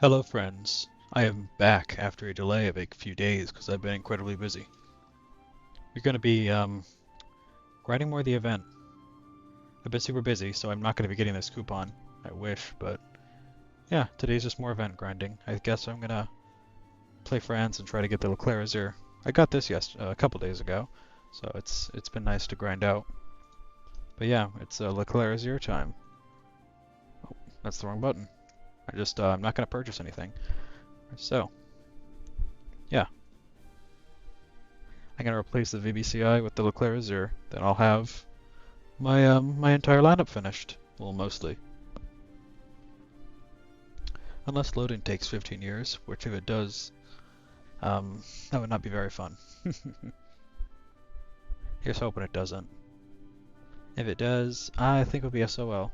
Hello friends, I am back after a delay of a few days because I've been incredibly busy. We're going to be grinding more of the event. I've been super busy, so I'm not going to be getting this coupon. I wish, but yeah, today's just more event grinding. I guess I'm going to play France and try to get the Leclerc Azure. I got this a couple days ago, so it's been nice to grind out. But yeah, it's Leclerc Azure time. Oh, that's the wrong button. I'm not going to purchase anything. So, yeah. I'm gonna replace the VBCI with the Leclerc Azure. Then I'll have my entire lineup finished. Well, mostly. Unless loading takes 15 years, which if it does, that would not be very fun. Here's hoping it doesn't. If it does, I think it'll be SOL.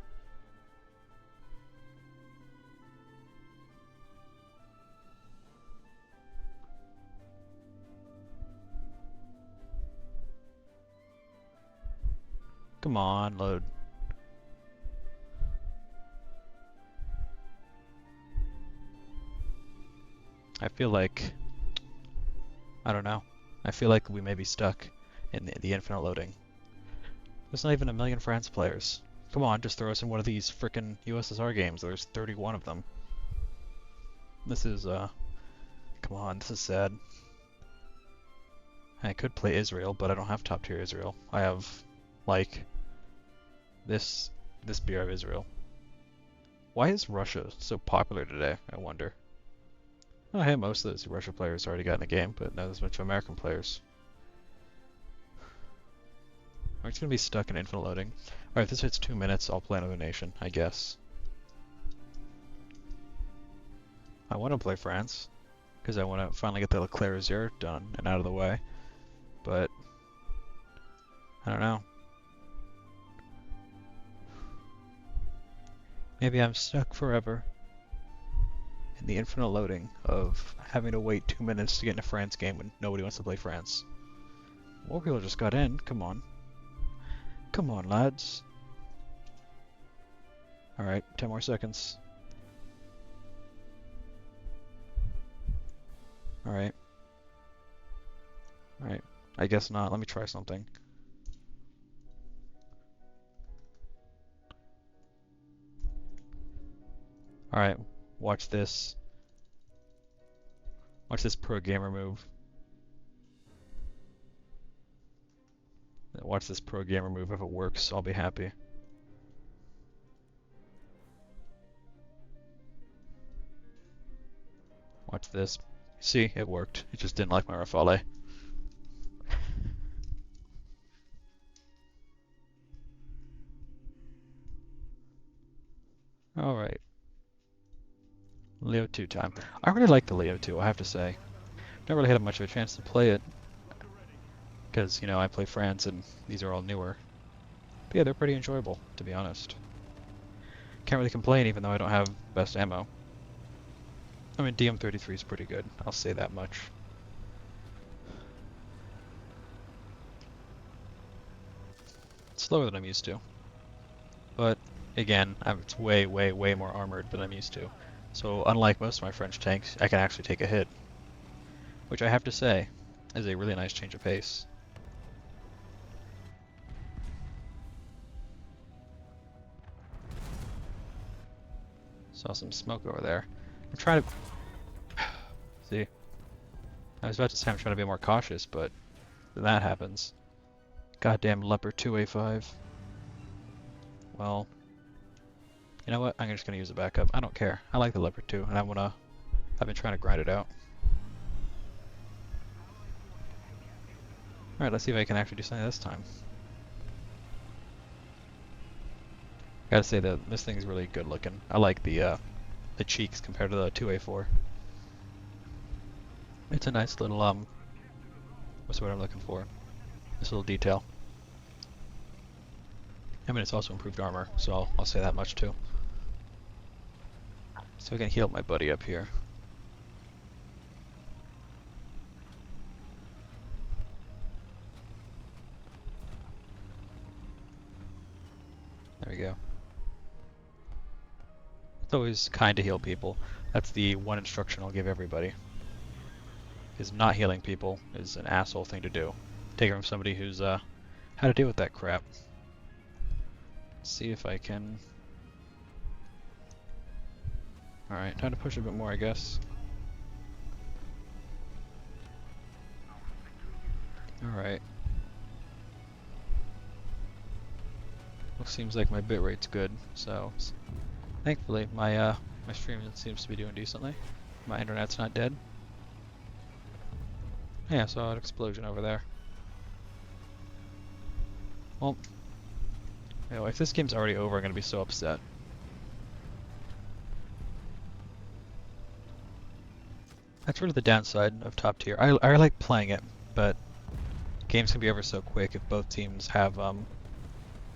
Come on, load. I feel like, I don't know. I feel like we may be stuck in the infinite loading. There's not even a million France players. Come on, just throw us in one of these frickin' USSR games. There's 31 of them. This is, come on, this is sad. I could play Israel, but I don't have top tier Israel. I have, like, this beer of Israel. Why is Russia so popular today, I wonder? Oh, hey, most of those Russia players already got in the game, but not as much American players. I'm just gonna be stuck in infinite loading. Alright, if this hits 2 minutes, I'll play another nation, I guess. I want to play France, because I want to finally get the Leclerc Azure done and out of the way, but I don't know. Maybe I'm stuck forever in the infinite loading of having to wait 2 minutes to get in a France game when nobody wants to play France. More people just got in, come on. Come on, lads. Alright, 10 more seconds. Alright. Alright, I guess not. Let me try something. Alright, watch this. Watch this pro gamer move. Watch this pro gamer move. If it works, I'll be happy. Watch this. See, it worked. It just didn't like my Rafale. Alright. Leo 2 time. I really like the Leo 2, I have to say. Never really had much of a chance to play it. Because, you know, I play France and these are all newer. But yeah, they're pretty enjoyable, to be honest. Can't really complain even though I don't have best ammo. I mean, DM33 is pretty good, I'll say that much. It's slower than I'm used to. But, again, it's way, way, way more armored than I'm used to. So, unlike most of my French tanks, I can actually take a hit. Which I have to say, is a really nice change of pace. Saw some smoke over there. I'm trying to... See? I was about to say I'm trying to be more cautious, but then that happens. Goddamn Leopard 2A5. Well, you know what? I'm just gonna use a backup. I don't care. I like the Leopard 2, and I've been trying to grind it out. Alright, let's see if I can actually do something this time. Gotta say that this thing's really good looking. I like the cheeks compared to the 2A4. It's a nice little what's the word I'm looking for? This little detail. I mean, it's also improved armor, so I'll say that much too. So I can heal my buddy up here. There we go. It's always kind to heal people. That's the one instruction I'll give everybody. Is not healing people is an asshole thing to do. Take it from somebody who's how to deal with that crap. Let's see if I can. Alright, time to push a bit more, I guess. Alright. Well, seems like my bitrate's good, so thankfully my stream seems to be doing decently. My internet's not dead. Yeah, I saw an explosion over there. Well, anyway, if this game's already over, I'm gonna be so upset. That's really the downside of top tier. I like playing it, but games can be ever so quick if both teams have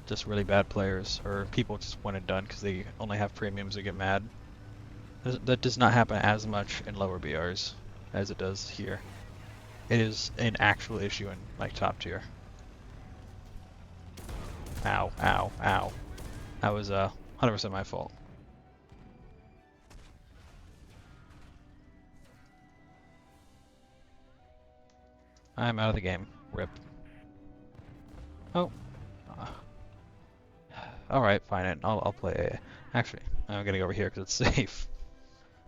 just really bad players, or people just one and done because they only have premiums that get mad. That does not happen as much in lower BRs as it does here. It is an actual issue in like top tier. Ow, ow, ow. That was 100% my fault. I'm out of the game. Rip. Oh. Alright, fine. I'll play. Actually, I'm gonna go over here because it's safe.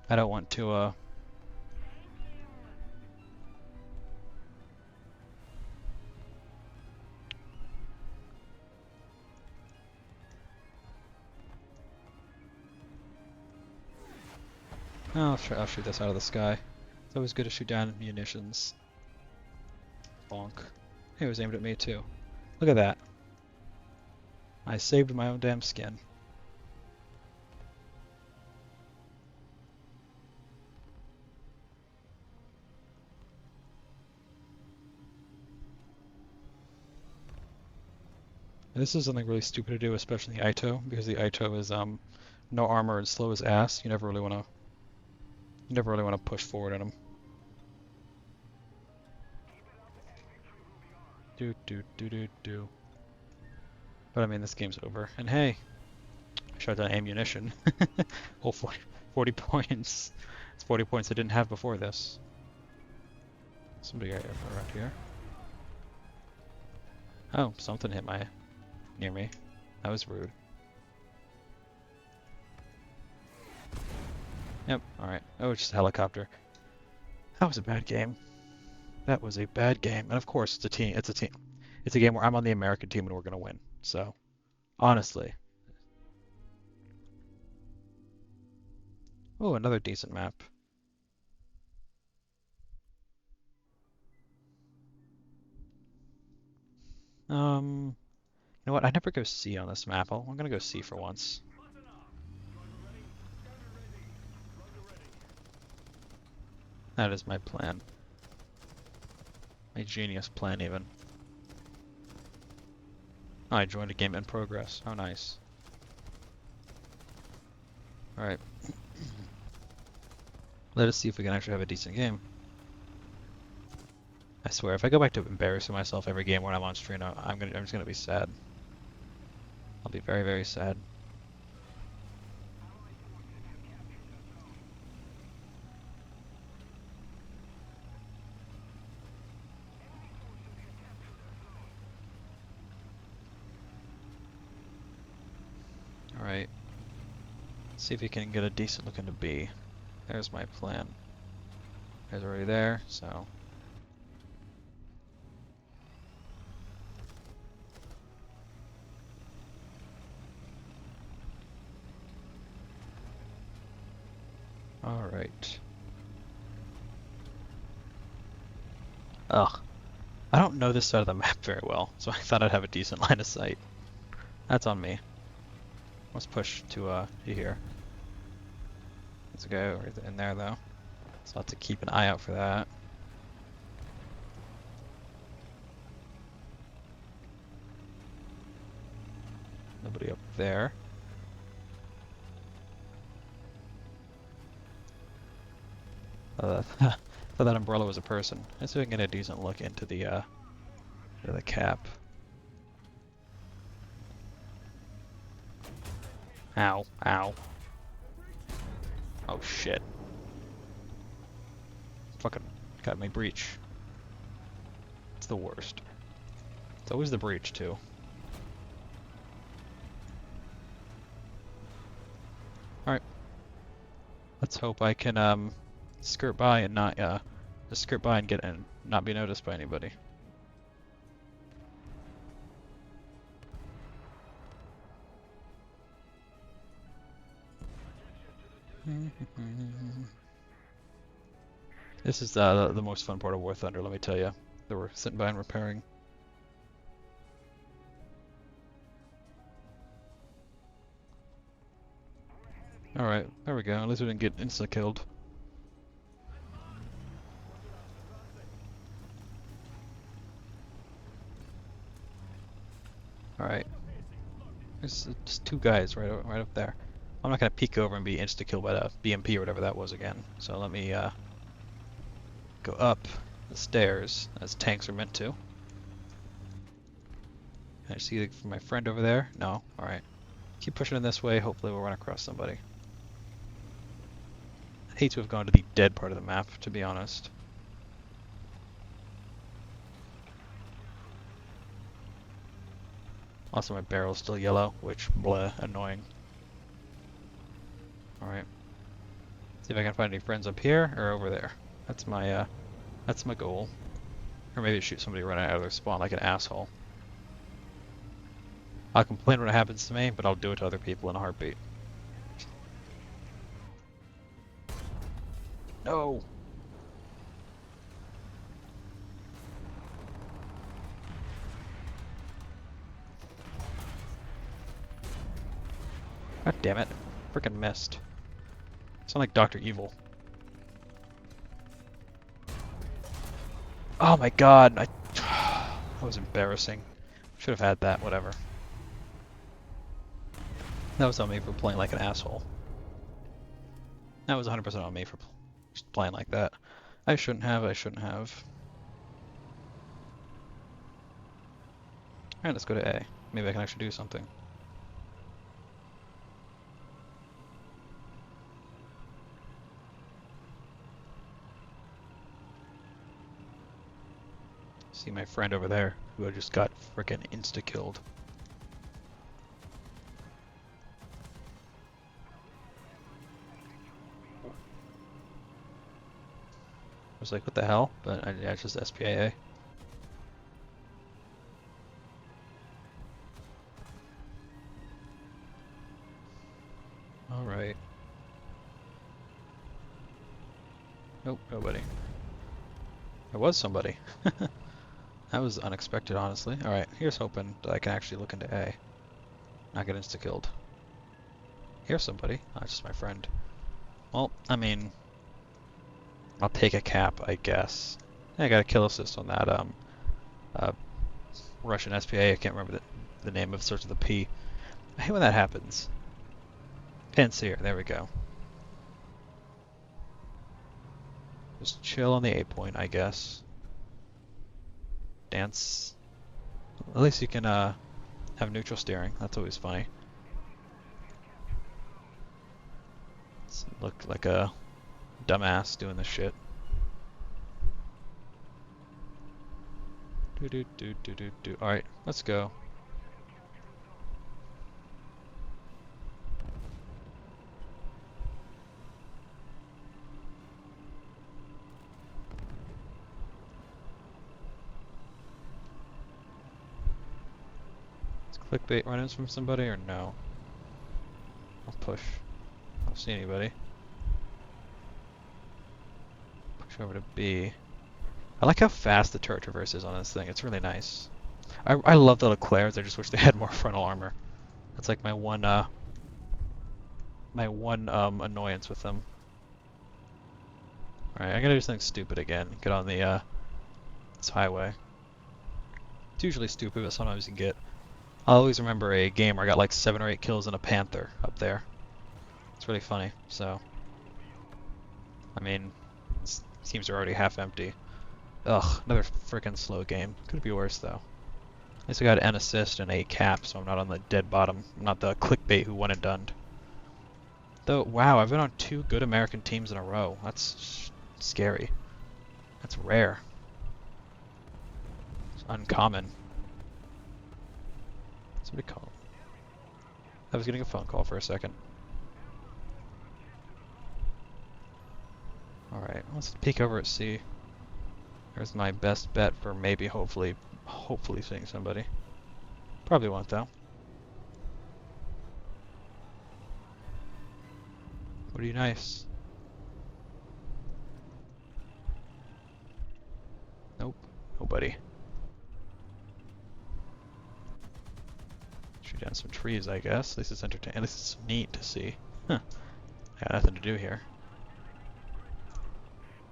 I don't want to. I'll shoot this out of the sky. It's always good to shoot down munitions. Bonk. He was aimed at me too. Look at that. I saved my own damn skin. And this is something really stupid to do, especially the Ito, because the Ito is no armor and slow as ass. You never really want to push forward on him. Do. But I mean, this game's over. And hey, I shot down ammunition. Whole 40 points. It's 40 points I didn't have before this. Somebody got around here. Oh, something hit near me. That was rude. Yep, alright. Oh, it's just a helicopter. That was a bad game. That was a bad game. And of course, it's a team. It's a game where I'm on the American team and we're gonna win. So, honestly. Oh, another decent map. You know what? I never go C on this map. I'm gonna go C for once. That is my plan. My genius plan, even. Oh, I joined a game in progress. How nice. Alright. Let us see if we can actually have a decent game. I swear, if I go back to embarrassing myself every game when I'm on stream, I'm just gonna be sad. I'll be very, very sad. Alright. See if we can get a decent look into B. There's my plan. There's already there, so. Alright. Ugh. I don't know this side of the map very well, so I thought I'd have a decent line of sight. That's on me. Let's push to here. There's a guy right in there though. So I'll have to keep an eye out for that. Nobody up there. I thought that umbrella was a person. Let's see if we can get a decent look into the cap. Ow, ow. Oh shit. fucking got my breach. It's the worst. It's always the breach, too. Alright. Let's hope I can, skirt by and not, just skirt by and not be noticed by anybody. This is the most fun part of War Thunder, let me tell you. That we're sitting by and repairing. Alright, there we go. At least we didn't get insta-killed. Alright. There's just two guys right up there. I'm not gonna peek over and be insta-killed by the BMP or whatever that was again. So let me go up the stairs as tanks are meant to. Can I see my friend over there? No? Alright. Keep pushing in this way, hopefully we'll run across somebody. I hate to have gone to the dead part of the map, to be honest. Also my barrel's still yellow, which, bleh, annoying. Alright. See if I can find any friends up here or over there. That's my goal. Or maybe shoot somebody running out of their spawn like an asshole. I'll complain when it happens to me, but I'll do it to other people in a heartbeat. No! God damn it. Frickin' missed. Sound like Dr. Evil. Oh my god! That was embarrassing. Should have had that, whatever. That was on me for playing like an asshole. That was 100% on me for just playing like that. I shouldn't have. Alright, let's go to A. Maybe I can actually do something. See my friend over there, who I just got frickin' insta-killed. I was like, what the hell? But yeah, it's just SPAA. Alright. Nope, nobody. There was somebody. That was unexpected, honestly. Alright, here's hoping that I can actually look into A. Not get insta-killed. Here's somebody. Oh, it's just my friend. Well, I mean, I'll take a cap, I guess. I got a kill assist on that Russian SPA. I can't remember the name of it. Starts with a P. I hate when that happens. Panseer, there we go. Just chill on the A point, I guess. Dance. At least you can have neutral steering. That's always funny. Look like a dumbass doing this shit. Do. Alright, let's go. Is clickbait run-ins from somebody or no? I'll push. I don't see anybody. Push over to B. I like how fast the turret traverses on this thing. It's really nice. I love the Leclercs. I just wish they had more frontal armor. That's like my one annoyance with them. Alright, I'm gonna do something stupid again. Get on the this highway. It's usually stupid, but sometimes you can get. I always remember a game where I got like 7 or 8 kills in a Panther up there. It's really funny. So, I mean, teams are already half empty. Ugh, another freaking slow game. Could be worse though. At least I got an assist and a cap, so I'm not on the dead bottom. I'm not the clickbait who one and done. Though, wow, I've been on 2 good American teams in a row. That's scary. That's rare. It's uncommon. Somebody call. I was getting a phone call for a second. Alright, let's peek over at C. There's my best bet for maybe, hopefully seeing somebody. Probably won't, though. What are you nice? Nope, nobody. Shoot down some trees, I guess. At least it's entertaining. At least it's neat to see. Huh. Got nothing to do here.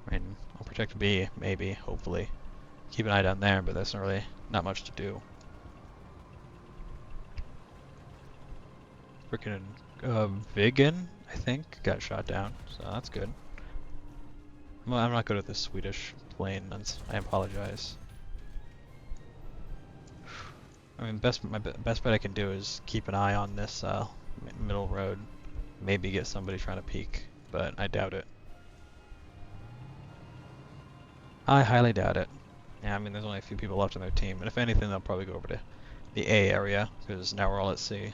I mean, I'll protect B, maybe, hopefully. Keep an eye down there, but that's not much to do. Frickin' Viggen, I think, got shot down, so that's good. Well, I'm not good at this Swedish plane, I apologize. I mean, my best bet I can do is keep an eye on this middle road. Maybe get somebody trying to peek, but I doubt it. I highly doubt it. Yeah, I mean, there's only a few people left on their team, and if anything, they'll probably go over to the A area, because now we're all at C.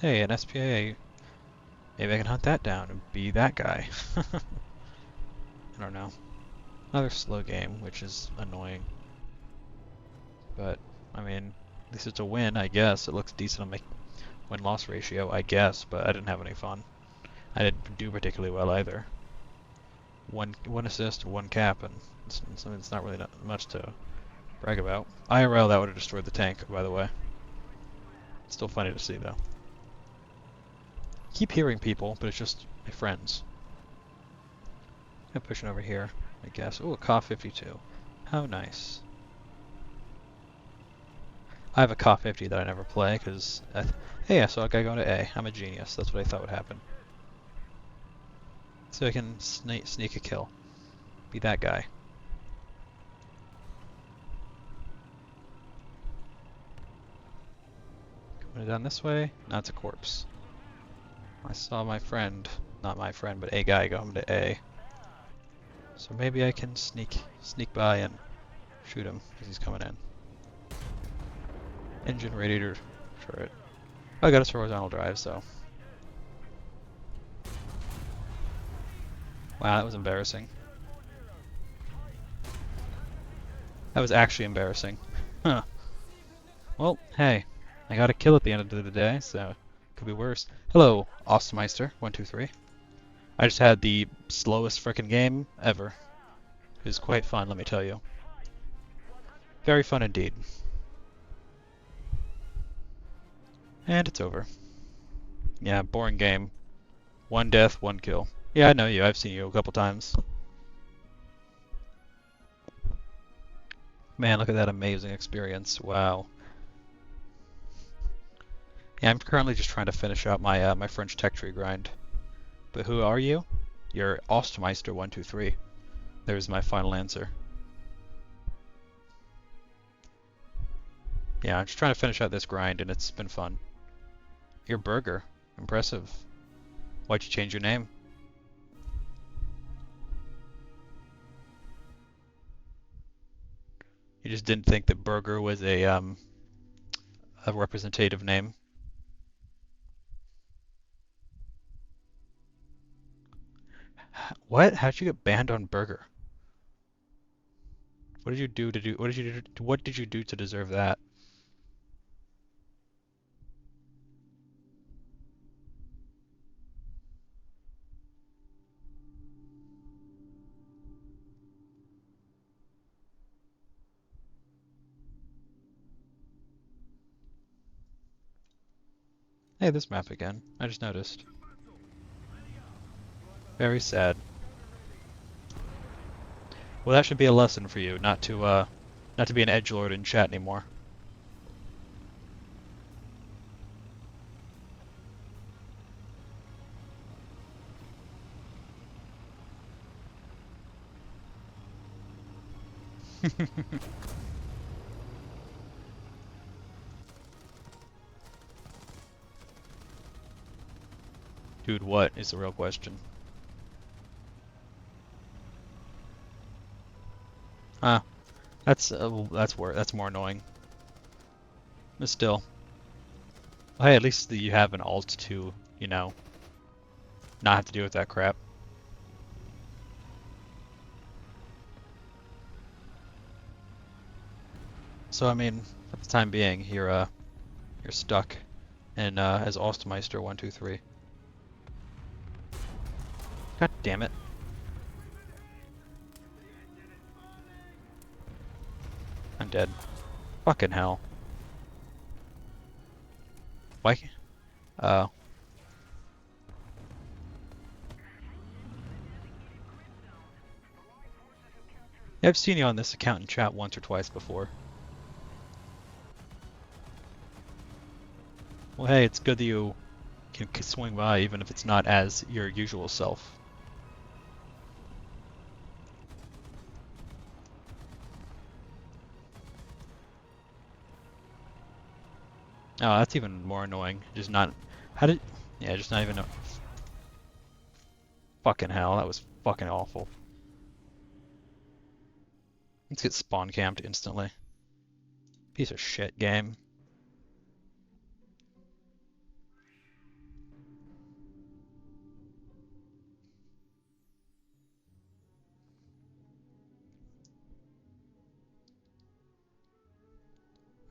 Hey, an SPA. Maybe I can hunt that down and be that guy. I don't know. Another slow game, which is annoying. But, I mean, at least it's a win, I guess. It looks decent on my win-loss ratio, I guess, but I didn't have any fun. I didn't do particularly well either. One assist, one cap, and it's not really much to brag about. IRL, that would have destroyed the tank, by the way. It's still funny to see, though. Keep hearing people, but it's just my friends. I'm pushing over here, I guess. Ooh, a Ka 52. How nice. I have a Ka 50 that I never play, because... hey, I saw a guy going to A. I'm a genius. That's what I thought would happen. So I can sneak a kill. Be that guy. Coming down this way. Now it's a corpse. I saw my friend, not my friend, but a guy going to A. So maybe I can sneak by and shoot him as he's coming in. Engine radiator turret. I got a horizontal drive, so. Wow, that was embarrassing. That was actually embarrassing. Huh. Well, hey, I got a kill at the end of the day, so could be worse. Hello, Ostmeister123. I just had the slowest frickin' game ever. It was quite fun, let me tell you. Very fun indeed. And it's over. Yeah, boring game. One death, one kill. Yeah, I know you. I've seen you a couple times. Man, look at that amazing experience. Wow. Yeah, I'm currently just trying to finish out my my French tech tree grind. But who are you? You're Ostmeister123. There's my final answer. Yeah, I'm just trying to finish out this grind, and it's been fun. You're Burger. Impressive. Why'd you change your name? You just didn't think that Burger was a representative name? What? How'd you get banned on Burger? What did you do to do? What did you do to deserve that? Hey, this map again. I just noticed. Very sad. Well, that should be a lesson for you, not to be an edgelord in chat anymore. Dude, what is the real question? Ah, that's more annoying. But still, hey, at least you have an alt to, you know, not have to deal with that crap. So I mean, for the time being, you're stuck in as Ostmeister 123. God damn it! I'm dead. Fucking hell! Why? Uh, yeah, I've seen you on this account in chat once or twice before. Well, hey, it's good that you can swing by even if it's not as your usual self. Oh, that's even more annoying. Just not. How did? Yeah, just not even. Fucking hell, that was fucking awful. Let's get spawn camped instantly. Piece of shit game.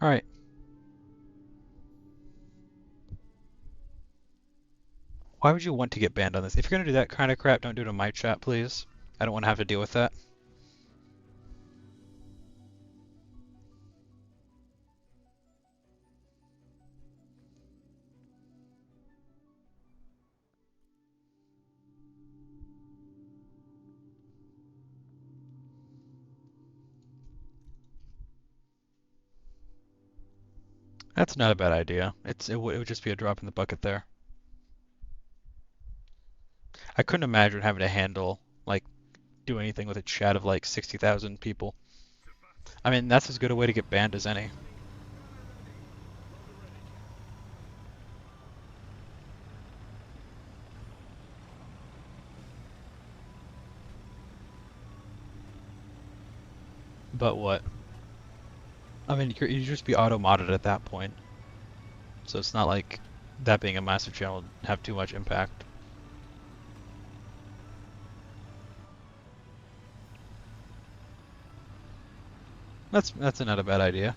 Alright. Why would you want to get banned on this? If you're gonna do that kind of crap, don't do it in my chat, please. I don't want to have to deal with that. That's not a bad idea. It would just be a drop in the bucket there. I couldn't imagine having to handle, like, do anything with a chat of like 60,000 people. I mean, that's as good a way to get banned as any. But what? I mean, you just be auto-modded at that point. So it's not like that being a massive channel would have too much impact. That's not a bad idea.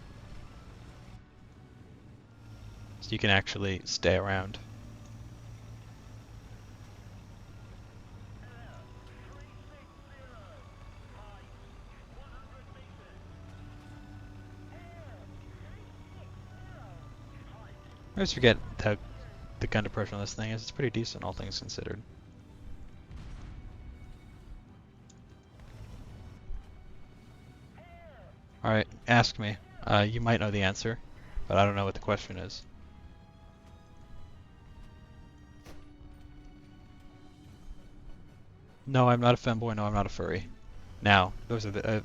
So you can actually stay around. I always forget how the gun depression on this thing is. It's pretty decent, all things considered. Alright, ask me. You might know the answer, but I don't know what the question is. No, I'm not a femboy. No, I'm not a furry. Now, those are the...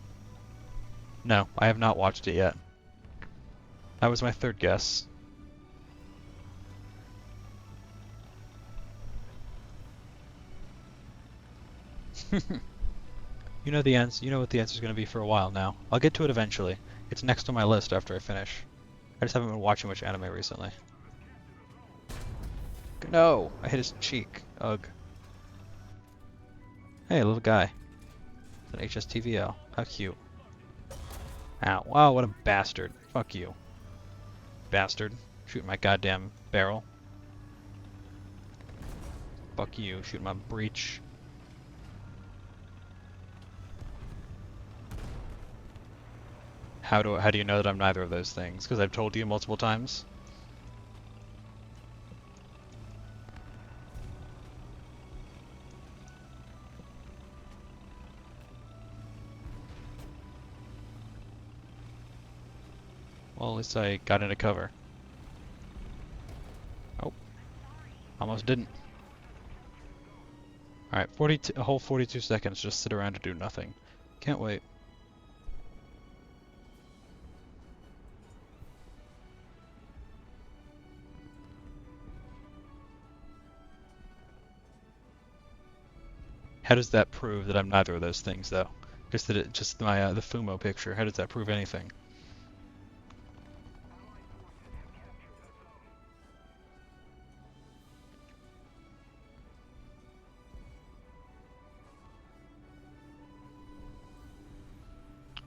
no, I have not watched it yet. That was my third guess. You know the answer. You know what the answer is going to be for a while now. I'll get to it eventually. It's next on my list after I finish. I just haven't been watching much anime recently. No! I hit his cheek. Ugh. Hey, little guy. It's an HSTVL. How cute. Ow. Wow, what a bastard. Fuck you. Bastard. Shooting my goddamn barrel. Fuck you. Shooting my breech. How do you know that I'm neither of those things? Because I've told you multiple times. Well, at least I got into cover. Oh, almost didn't. Alright, a whole 42 seconds just sit around and do nothing. Can't wait. How does that prove that I'm neither of those things, though? Just my the Fumo picture. How does that prove anything?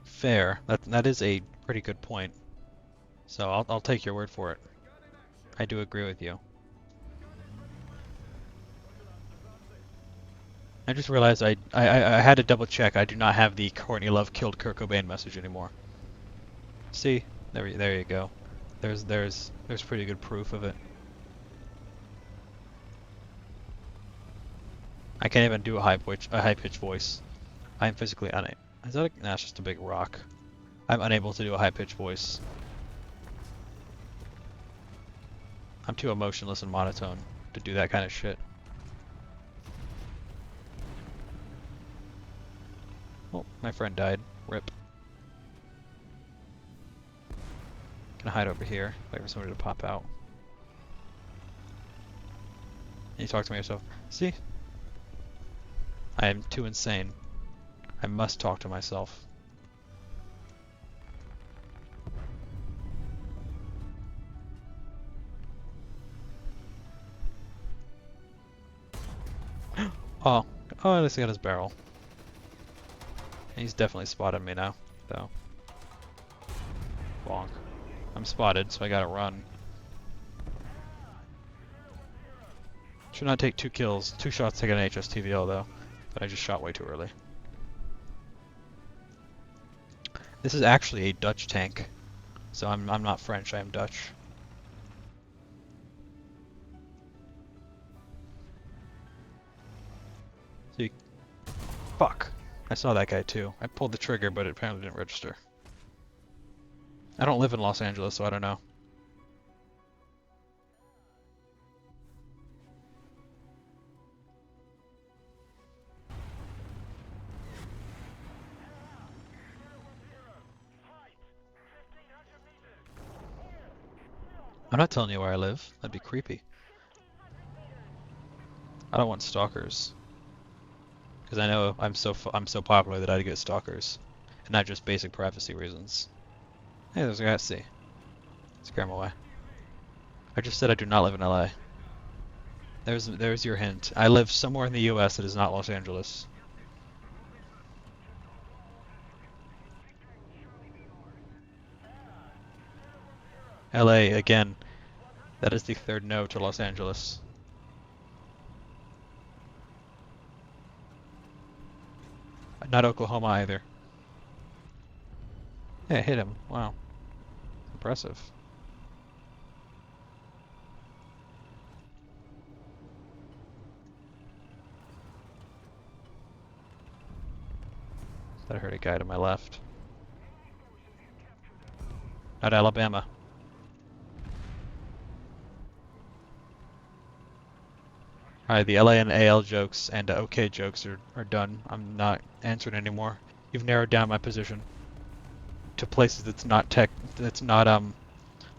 Fair. That is a pretty good point. So I'll take your word for it. I do agree with you. I just realized I had to double check. I do not have the Courtney Love killed Kurt Cobain message anymore. See, there you go. There's pretty good proof of it. I can't even do a high pitched voice. I am physically unable. Is that a, nah, it's just a big rock. I'm unable to do a high pitched voice. I'm too emotionless and monotone to do that kind of shit. Oh, my friend died. Rip. Gonna hide over here, wait for somebody to pop out. And you talk to yourself. See? I am too insane. I must talk to myself. Oh, at least he got his barrel. He's definitely spotted me now, though. Bonk. I'm spotted, so I gotta run. Should not take 2 kills. 2 shots to get an HSTVL though, but I just shot way too early. This is actually a Dutch tank, so I'm not French, I am Dutch. So you... Fuck. I saw that guy too. I pulled the trigger, but it apparently didn't register. I don't live in Los Angeles, so I don't know. I'm not telling you where I live. That'd be creepy. I don't want stalkers. Because I know I'm so popular that I'd get stalkers. And not just basic privacy reasons. Hey, there's a guy at sea. Scare him away. I just said I do not live in LA. There's your hint. I live somewhere in the US that is not Los Angeles. LA, again, that is the 3rd no to Los Angeles. Not Oklahoma either. Yeah, hit him. Wow. Impressive. Thought I heard a guy to my left. Not Alabama. Alright, the LA and AL jokes and OK jokes are done. I'm not answering anymore. You've narrowed down my position to places that's not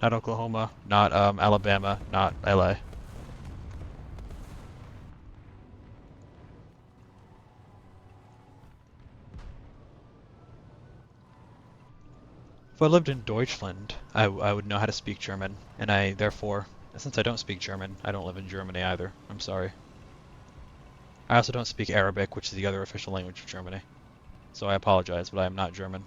Oklahoma, not Alabama, not LA. If I lived in Deutschland, I would know how to speak German, and therefore, since I don't speak German, I don't live in Germany either. I'm sorry. I also don't speak Arabic, which is the other official language of Germany. So I apologize, but I am not German.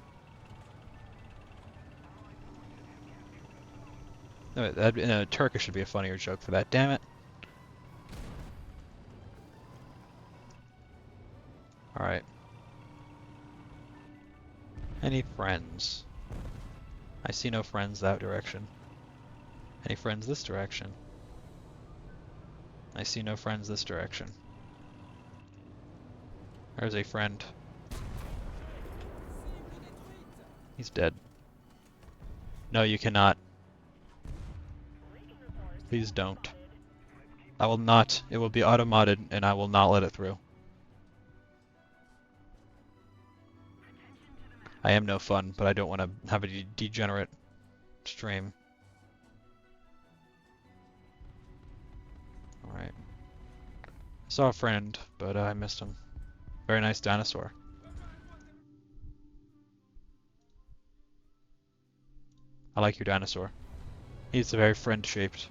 No, Turkish should be a funnier joke for that. Damn it. Alright. Any friends? I see no friends that direction. Any friends this direction? I see no friends this direction. There's a friend. He's dead. No, you cannot. Please don't. I will not. It will be automated, and I will not let it through. I am no fun, but I don't want to have a degenerate stream. Alright. Saw a friend, but I missed him. Very nice dinosaur. I like your dinosaur. He's very friend-shaped.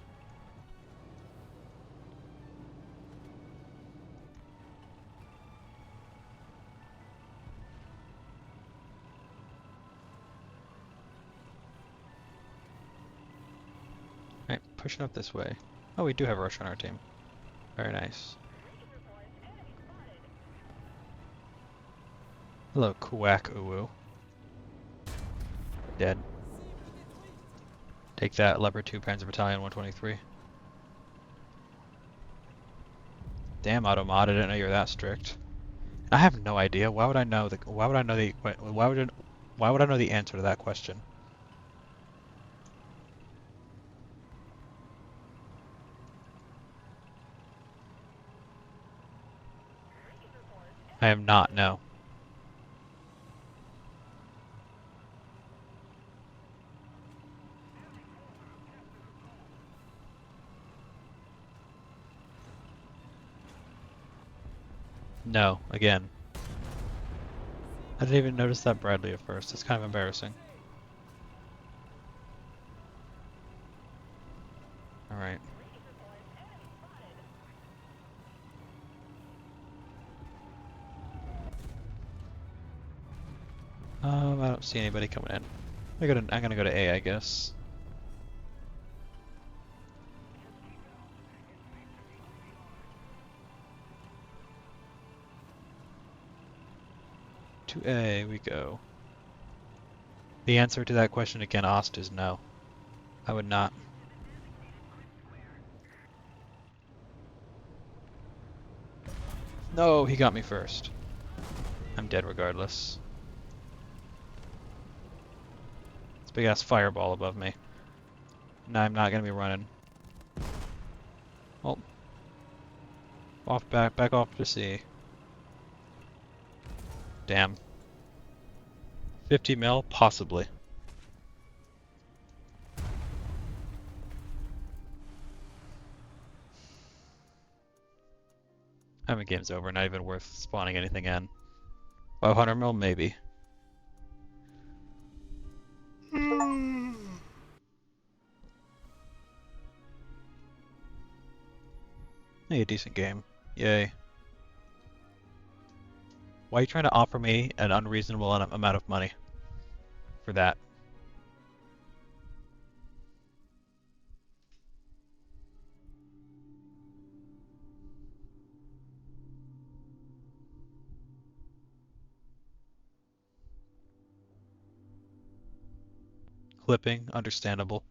Alright, pushing up this way. Oh, we do have a rush on our team. Very nice. Hello, Quack Uwu. Dead. Take that, Leopard 2, Panzer Battalion 123. Damn, Automod, I didn't know you were that strict. I have no idea. Why would I know the? Why would I know the? Why would I know the answer to that question? I am not. No. No. Again. I didn't even notice that Bradley at first. It's kind of embarrassing. All right. I don't see anybody coming in. I'm gonna go to A, I guess. To A we go. The answer to that question again asked is no. I would not. No, he got me first. I'm dead regardless. It's a big ass fireball above me. No, I'm not gonna be running. Well, back off to C. Damn. 50 mil? Possibly. I mean, game's over. Not even worth spawning anything in. 500 mil? Maybe. Hey, a decent game. Yay. Why are you trying to offer me an unreasonable amount of money for that? Clipping, understandable.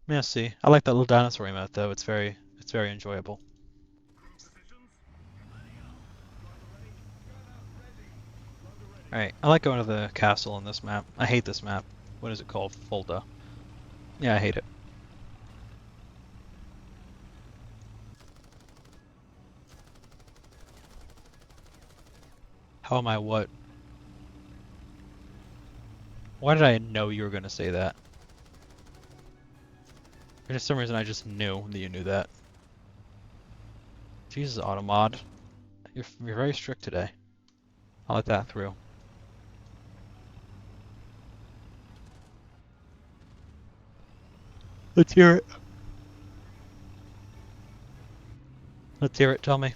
Yeah, see, I like that little dinosaur emote though. It's very enjoyable. Alright, I like going to the castle on this map. I hate this map. What is it called? Fulda. Yeah, I hate it. How am I what? Why did I know you were going to say that? For some reason I just knew that you knew that. Jesus, Automod. You're very strict today. I'll let that through. Let's hear it. Let's hear it, tell me.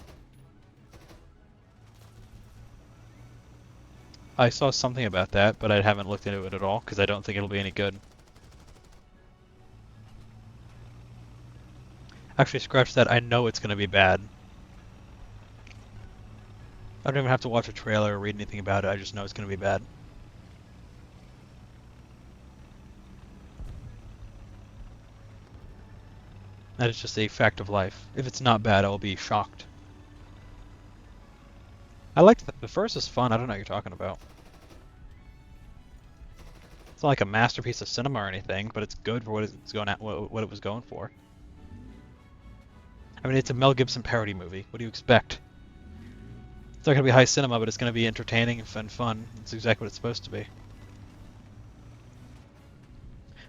I saw something about that, but I haven't looked into it at all, because I don't think it'll be any good. Actually, scratch that, I know it's going to be bad. I don't even have to watch a trailer or read anything about it, I just know it's going to be bad. That is just a fact of life. If it's not bad, I will be shocked. I liked the first is fun, I don't know what you're talking about. It's not like a masterpiece of cinema or anything, but it's good for what it's going at, what it was going for. I mean, it's a Mel Gibson parody movie. What do you expect? It's not going to be high cinema, but it's going to be entertaining and fun. It's exactly what it's supposed to be.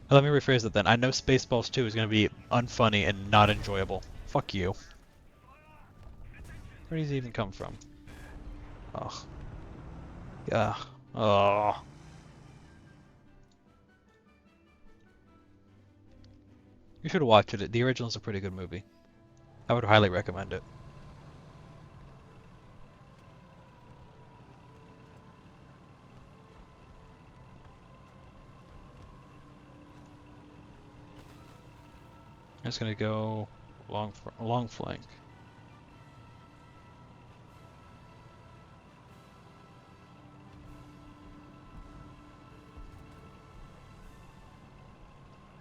Well, let me rephrase it then. I know Spaceballs 2 is going to be unfunny and not enjoyable. Fuck you. Where does he even come from? Oh. Yeah. Oh. You should watch it. The original's a pretty good movie. I would highly recommend it. I'm just gonna go long flank.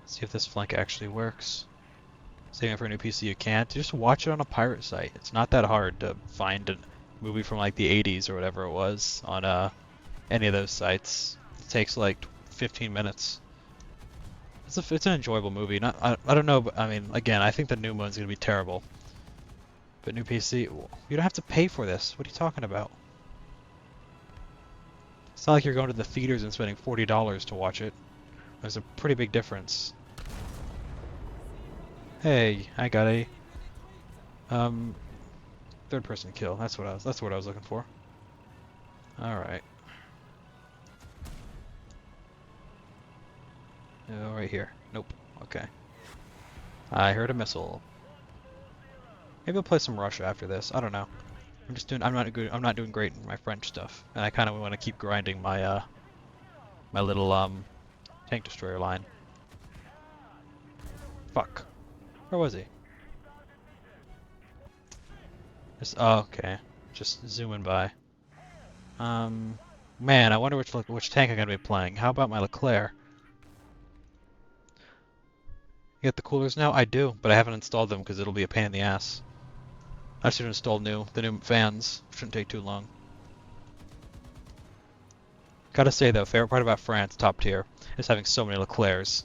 See if this flank actually works. Saving it for a new PC, you can't. Just watch it on a pirate site. It's not that hard to find a movie from like the 80s or whatever it was on any of those sites. It takes like 15 minutes. It's an enjoyable movie. I don't know, but I mean, again, I think the new one's gonna be terrible. But new PC, you don't have to pay for this. What are you talking about? It's not like you're going to the theaters and spending $40 to watch it. There's a pretty big difference. Hey, I got a third person kill. That's what I was looking for. All right. Oh, right here. Nope. Okay. I heard a missile. Maybe I'll play some Russia after this. I don't know. I'm not doing great in my French stuff, and I kind of want to keep grinding my my little tank destroyer line. Fuck. Where was he? Just, oh, okay. Just zooming by. Man, I wonder which tank I'm gonna be playing. How about my Leclerc? You get the coolers now? I do, but I haven't installed them because it'll be a pain in the ass. I should install the new fans. Shouldn't take too long. Gotta say though, favorite part about France, top tier, is having so many Leclercs.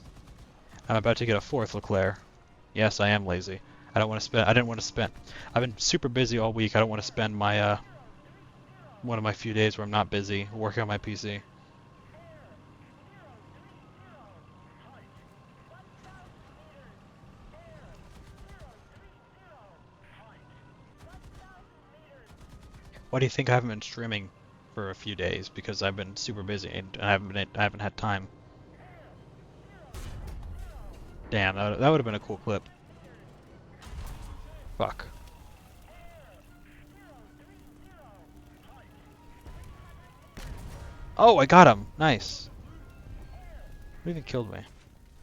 I'm about to get a fourth Leclerc. Yes, I am lazy. I didn't want to spend. I've been super busy all week. I don't want to spend my one of my few days where I'm not busy working on my PC. Why do you think I haven't been streaming for a few days? Because I've been super busy and I haven't had time. Damn, that would have been a cool clip. Fuck. Oh, I got him. Nice. Who even killed me?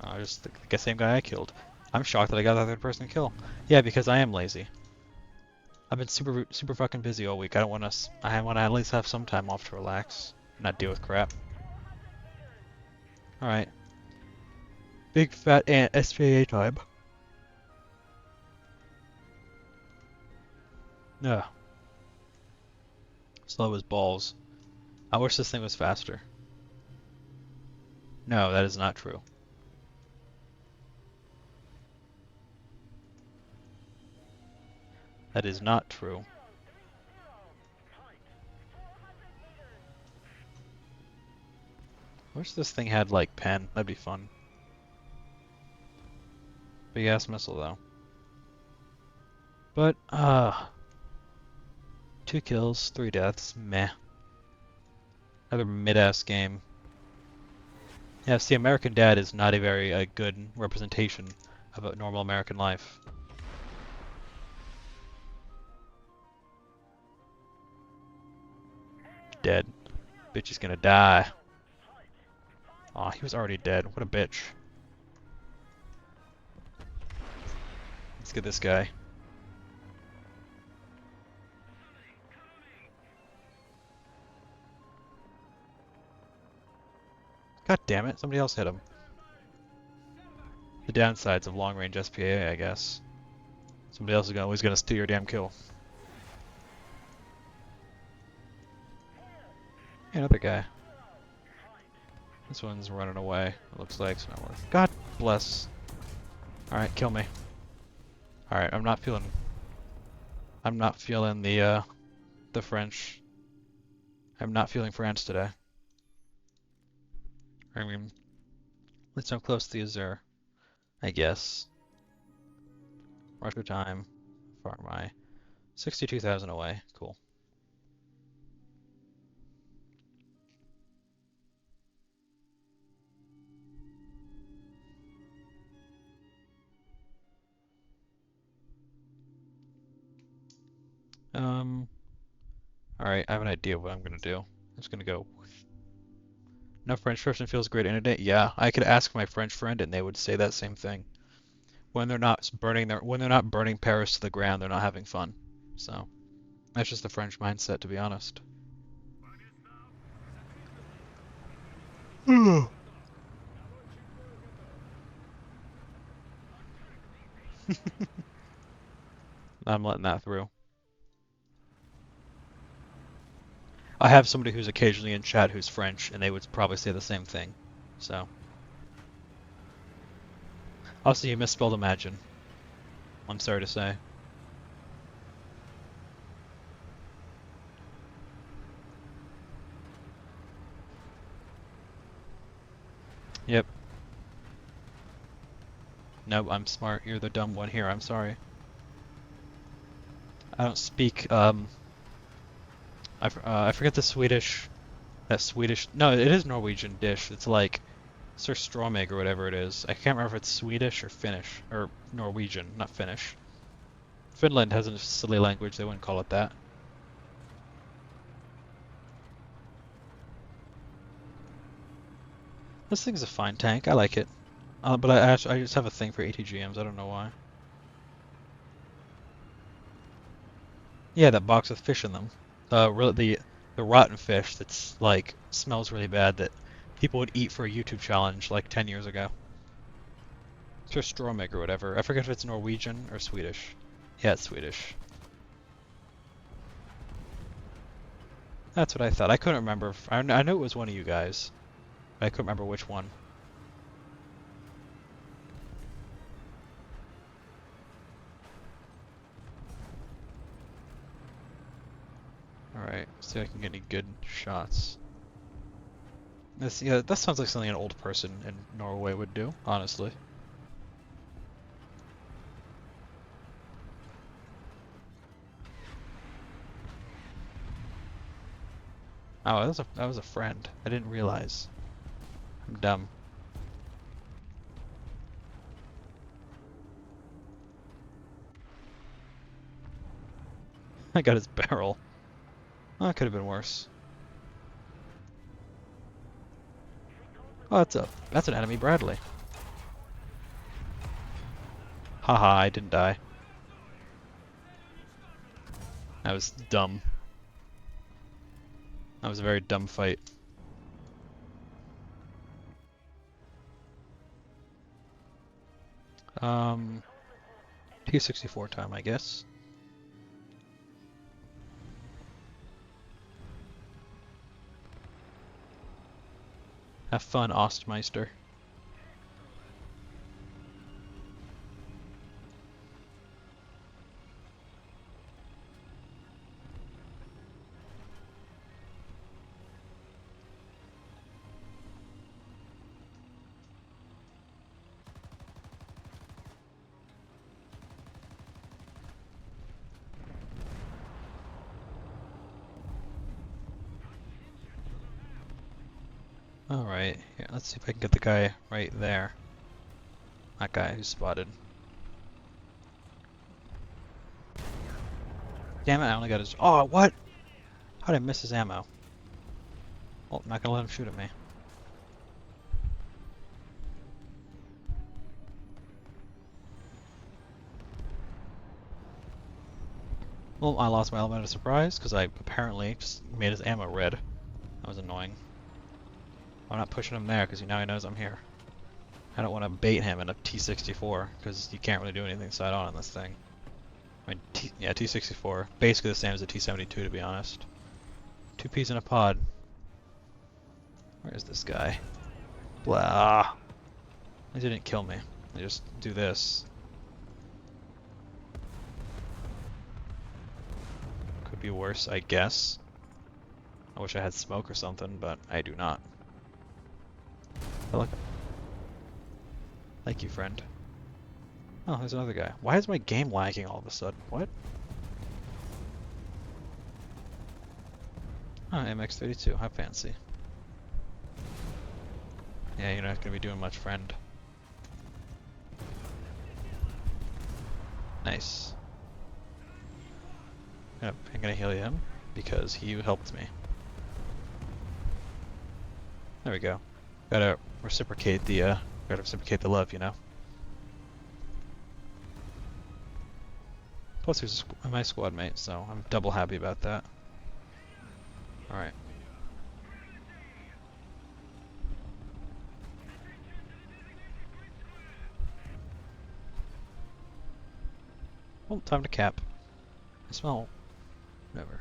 Oh, just the same guy I killed. I'm shocked that I got that third person kill. Yeah, because I am lazy. I've been super fucking busy all week. I want to at least have some time off to relax, not deal with crap. All right. Big fat ant SPA time. Ugh. Slow as balls. I wish this thing was faster. No, that is not true. That is not true. I wish this thing had like pen. That'd be fun. Big ass missile though. But 2 kills, 3 deaths. Meh. Another mid-ass game. Yeah, see, American Dad is not a very good representation of a normal American life. Dead. Bitch is gonna die. Aw, he was already dead. What a bitch. Let's get this guy. God damn it, somebody else hit him. The downsides of long-range SPA, I guess. Somebody else is always gonna steal your damn kill. Hey, another guy. This one's running away. It looks like it's not worth. God bless. All right, kill me. All right, I'm not feeling the French. I'm not feeling France today. I mean, at least I'm close to the Azure, I guess. Russia time. Far am I? 62,000 away. Cool. Alright, I have an idea of what I'm gonna do. I'm just gonna go. No French person feels great internet. Yeah, I could ask my French friend and they would say that same thing. When they're not burning Paris to the ground, they're not having fun. So that's just the French mindset, to be honest. I'm letting that through. I have somebody who's occasionally in chat who's French, and they would probably say the same thing. So, also you misspelled imagine. I'm sorry to say. Yep. Nope, I'm smart. You're the dumb one here. I'm sorry. I don't speak. I forget the Swedish. That Swedish. No, it is Norwegian dish. It's like surströmming or whatever it is. I can't remember if it's Swedish or Finnish or Norwegian, not Finnish. Finland has a silly language. They wouldn't call it that. This thing's a fine tank. I like it. But I just have a thing for ATGMs. I don't know why. Yeah, that box with fish in them. The rotten fish that's like smells really bad that people would eat for a YouTube challenge like 10 years ago. Surströmming or whatever. I forget if it's Norwegian or Swedish. Yeah, it's Swedish. That's what I thought. I couldn't remember. I know it was one of you guys, but I couldn't remember which one. Alright, see if I can get any good shots. Yeah, that sounds like something an old person in Norway would do, honestly. Oh, that was a friend. I didn't realize. I'm dumb. I got his barrel. Oh, that could have been worse. Oh, that's an enemy Bradley. Haha, I didn't die. That was dumb. That was a very dumb fight. T64 time, I guess. Have fun, Ostmeister. Alright, here, let's see if I can get the guy right there. That guy who's spotted. Damn it, I only got his. Oh, what? How did I miss his ammo? Well, I'm not gonna let him shoot at me. Well, I lost my element of surprise because I apparently just made his ammo red. That was annoying. I'm not pushing him there because now he knows I'm here. I don't want to bait him in a T64 because you can't really do anything side on this thing. I mean, yeah, T64. Basically the same as a T72 to be honest. Two peas in a pod. Where is this guy? Blah. He didn't kill me. They just do this. Could be worse, I guess. I wish I had smoke or something, but I do not. Oh, look. Thank you, friend. Oh, there's another guy. Why is my game lagging all of a sudden? What? Oh, MX-32, how fancy. Yeah, you're not gonna be doing much, friend. Nice. Yep, I'm gonna heal him because he helped me. There we go. Gotta reciprocate the love, you know. Plus, he's my squad mate, so I'm double happy about that. All right. Well, time to cap. I smell. Whatever.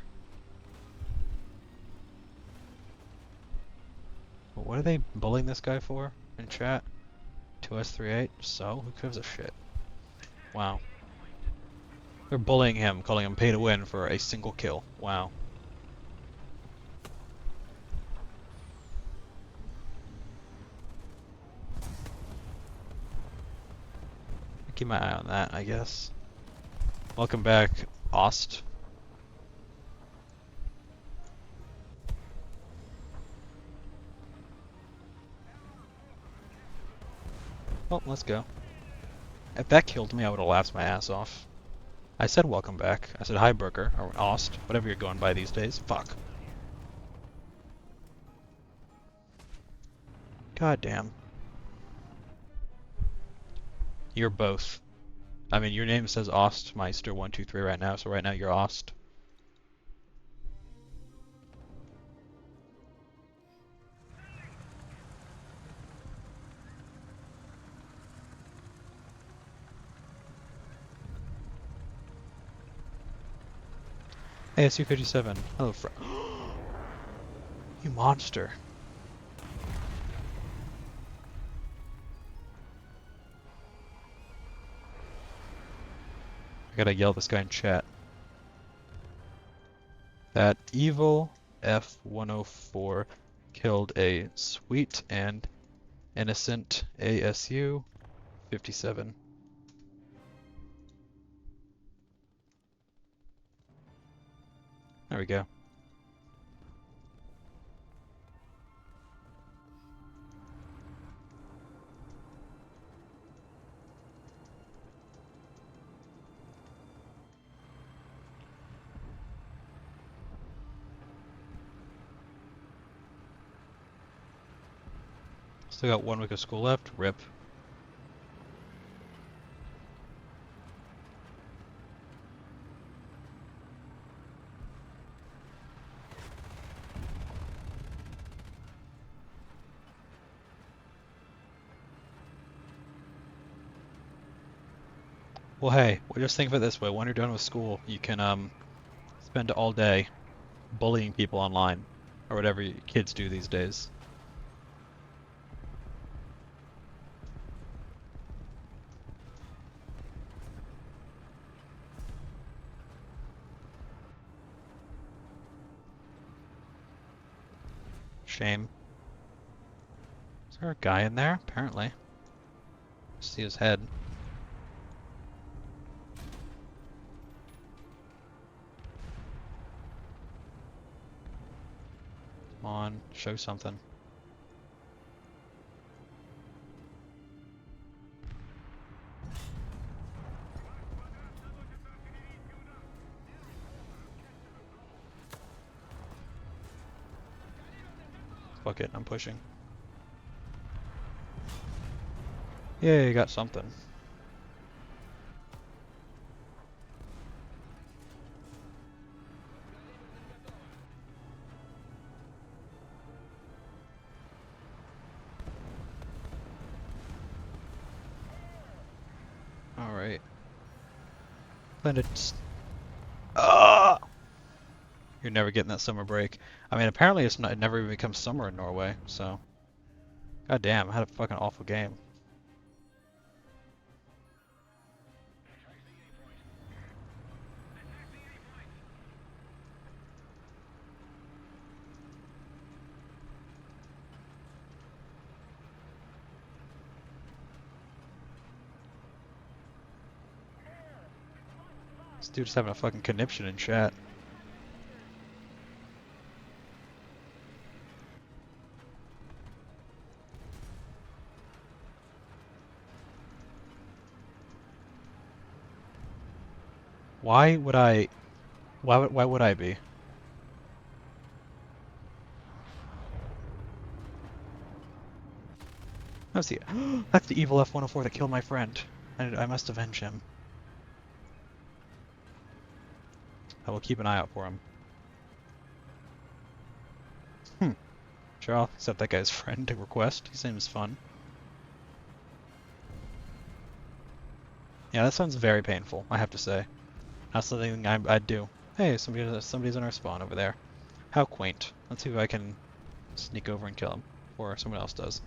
Well, what are they bullying this guy for in chat? 2S38? So? Who gives a shit? Wow. They're bullying him, calling him pay to win for a single kill. Wow. Keep my eye on that, I guess. Welcome back, Ost. Well, let's go. If that killed me, I would have laughed my ass off. I said welcome back. I said hi, Burger, or Ost, whatever you're going by these days. Fuck. God damn. You're both. I mean, your name says Ostmeister123 right now, so right now you're Ost. Hey, it's U57. Hello, you monster. I gotta yell this guy in chat. That evil F-104 killed a sweet and innocent ASU 57. There we go. Still got 1 week of school left. RIP. Well, hey, well, just think of it this way. When you're done with school, you can spend all day bullying people online, or whatever kids do these days. Shame. Is there a guy in there? Apparently. See his head. Come on, show something. Fuck it, I'm pushing. Yay, got something. Alright. Planted. Ah! You're never getting that summer break. I mean, apparently it's not, it never even becomes summer in Norway, so. God damn, I had a fucking awful game. This dude's having a fucking conniption in chat. Why would I? Why would I be? That's the that's the evil F-104 that killed my friend. I must avenge him. I will keep an eye out for him. Sure, I'll accept that guy's friend request. He seems fun. Yeah, that sounds very painful, I have to say. Not something I'd do. Hey, somebody's in our spawn over there. How quaint. Let's see if I can sneak over and kill him. Or someone else does.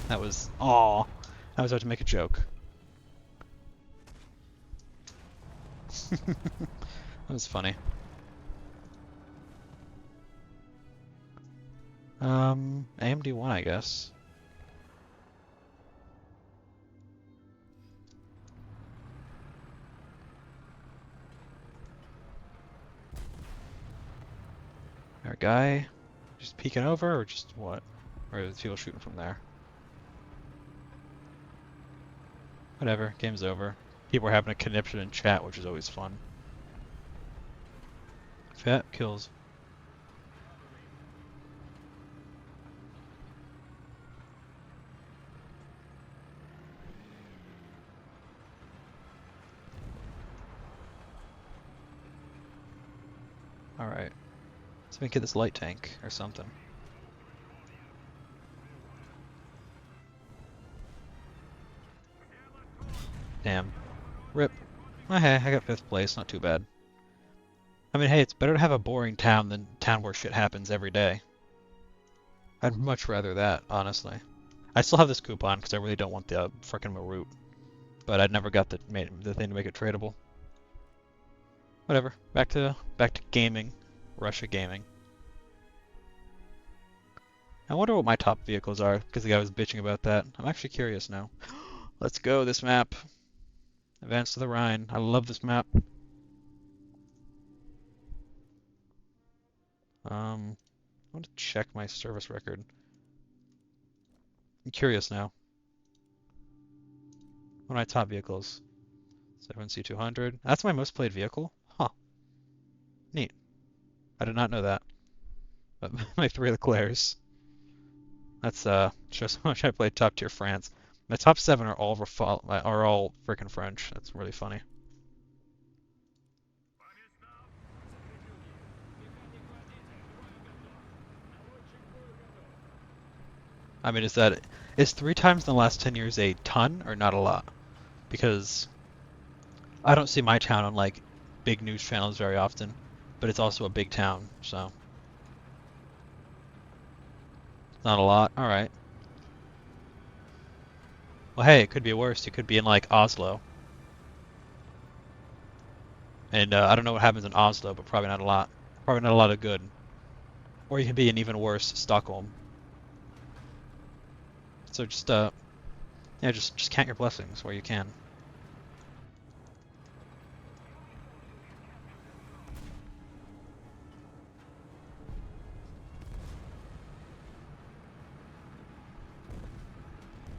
That was... Aww. I was about to make a joke. That was funny. AMD1, I guess. Our guy just peeking over, or just what? Or is people shooting from there? Whatever, game's over. People are having a conniption in chat, which is always fun. Fat kills. Alright. Let's make it this light tank or something. Damn. Rip. Oh, hey, I got 5th place, not too bad. I mean, hey, it's better to have a boring town than a town where shit happens every day. I'd much rather that, honestly. I still have this coupon because I really don't want the frickin' Marut. But I'd never got the thing to make it tradable. Whatever. Back to gaming. Russia gaming. I wonder what my top vehicles are, because the guy was bitching about that. I'm actually curious now. Let's go, this map. Advance to the Rhine. I love this map. I want to check my service record. I'm curious now. What are my top vehicles? 7C200. That's my most played vehicle? Huh. Neat. I did not know that. But my 3 Leclercs. That's shows how much I played top tier France. My top 7 are all freaking French. That's really funny. I mean, is 3 times in the last 10 years a ton or not a lot? Because I don't see my town on like big news channels very often, but it's also a big town, so not a lot. All right. Well, hey, it could be worse. It could be in like Oslo. And I don't know what happens in Oslo, but probably not a lot. Probably not a lot of good. Or you could be in even worse Stockholm. So just yeah, just count your blessings where you can.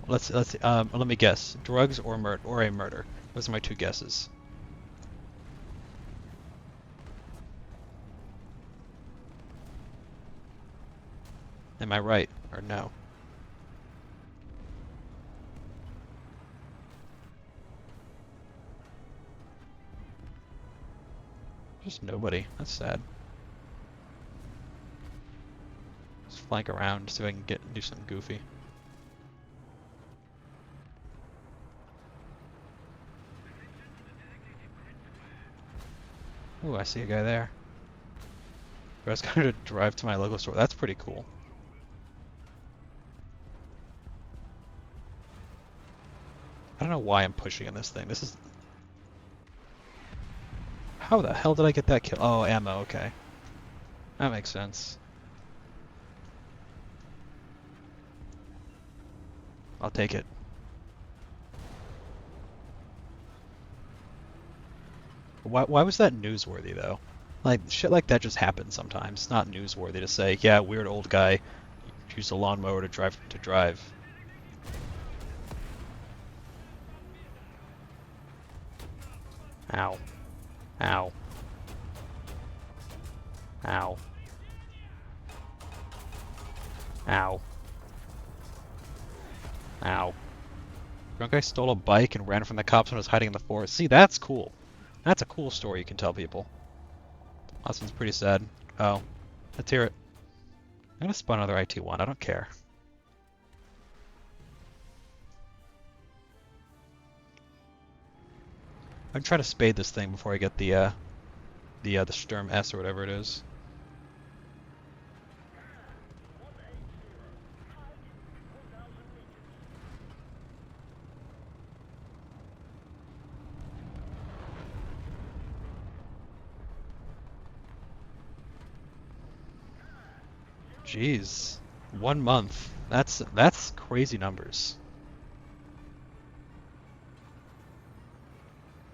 Let me guess. Drugs or a murder. Those are my 2 guesses. Am I right or no? Just nobody. That's sad. Just flank around so I can do something goofy. Ooh, I see a guy there. I was going to drive to my local store. That's pretty cool. I don't know why I'm pushing in this thing. This is... How the hell did I get that kill? Oh, ammo, okay. That makes sense. I'll take it. Why was that newsworthy though? Like shit like that just happens sometimes. It's not newsworthy to say, yeah, weird old guy used a lawnmower to drive. Ow. Ow. Ow. Ow. Ow. Drunk guy stole a bike and ran from the cops when was hiding in the forest. See, that's cool. That's a cool story you can tell people. Last one's pretty sad. Oh. Let's hear it. I'm gonna spawn another IT-1. I don't care. I'm trying to spade this thing before I get the Sturm S or whatever it is. Jeez. 1 month. That's crazy numbers.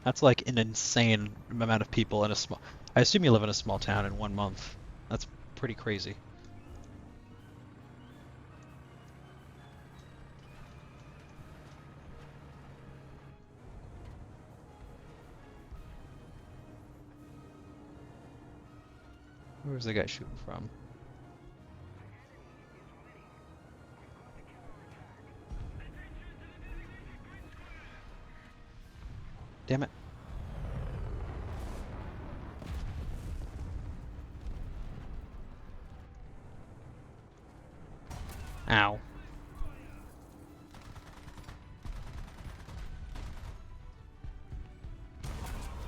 That's like an insane amount of people in a small... I assume you live in a small town in 1 month. That's pretty crazy. Where's the guy shooting from? Damn it. Ow.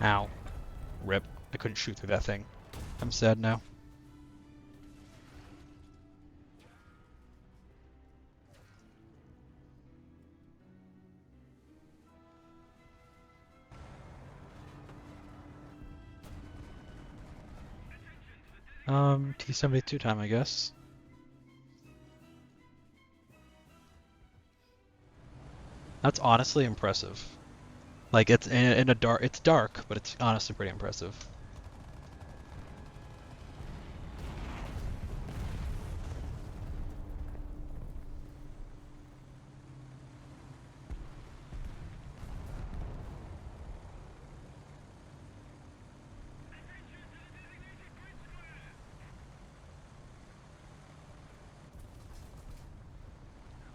Ow. Rip. I couldn't shoot through that thing. I'm sad now. T-72 time, I guess. That's honestly impressive. Like it's in a dark, it's dark, but it's honestly pretty impressive.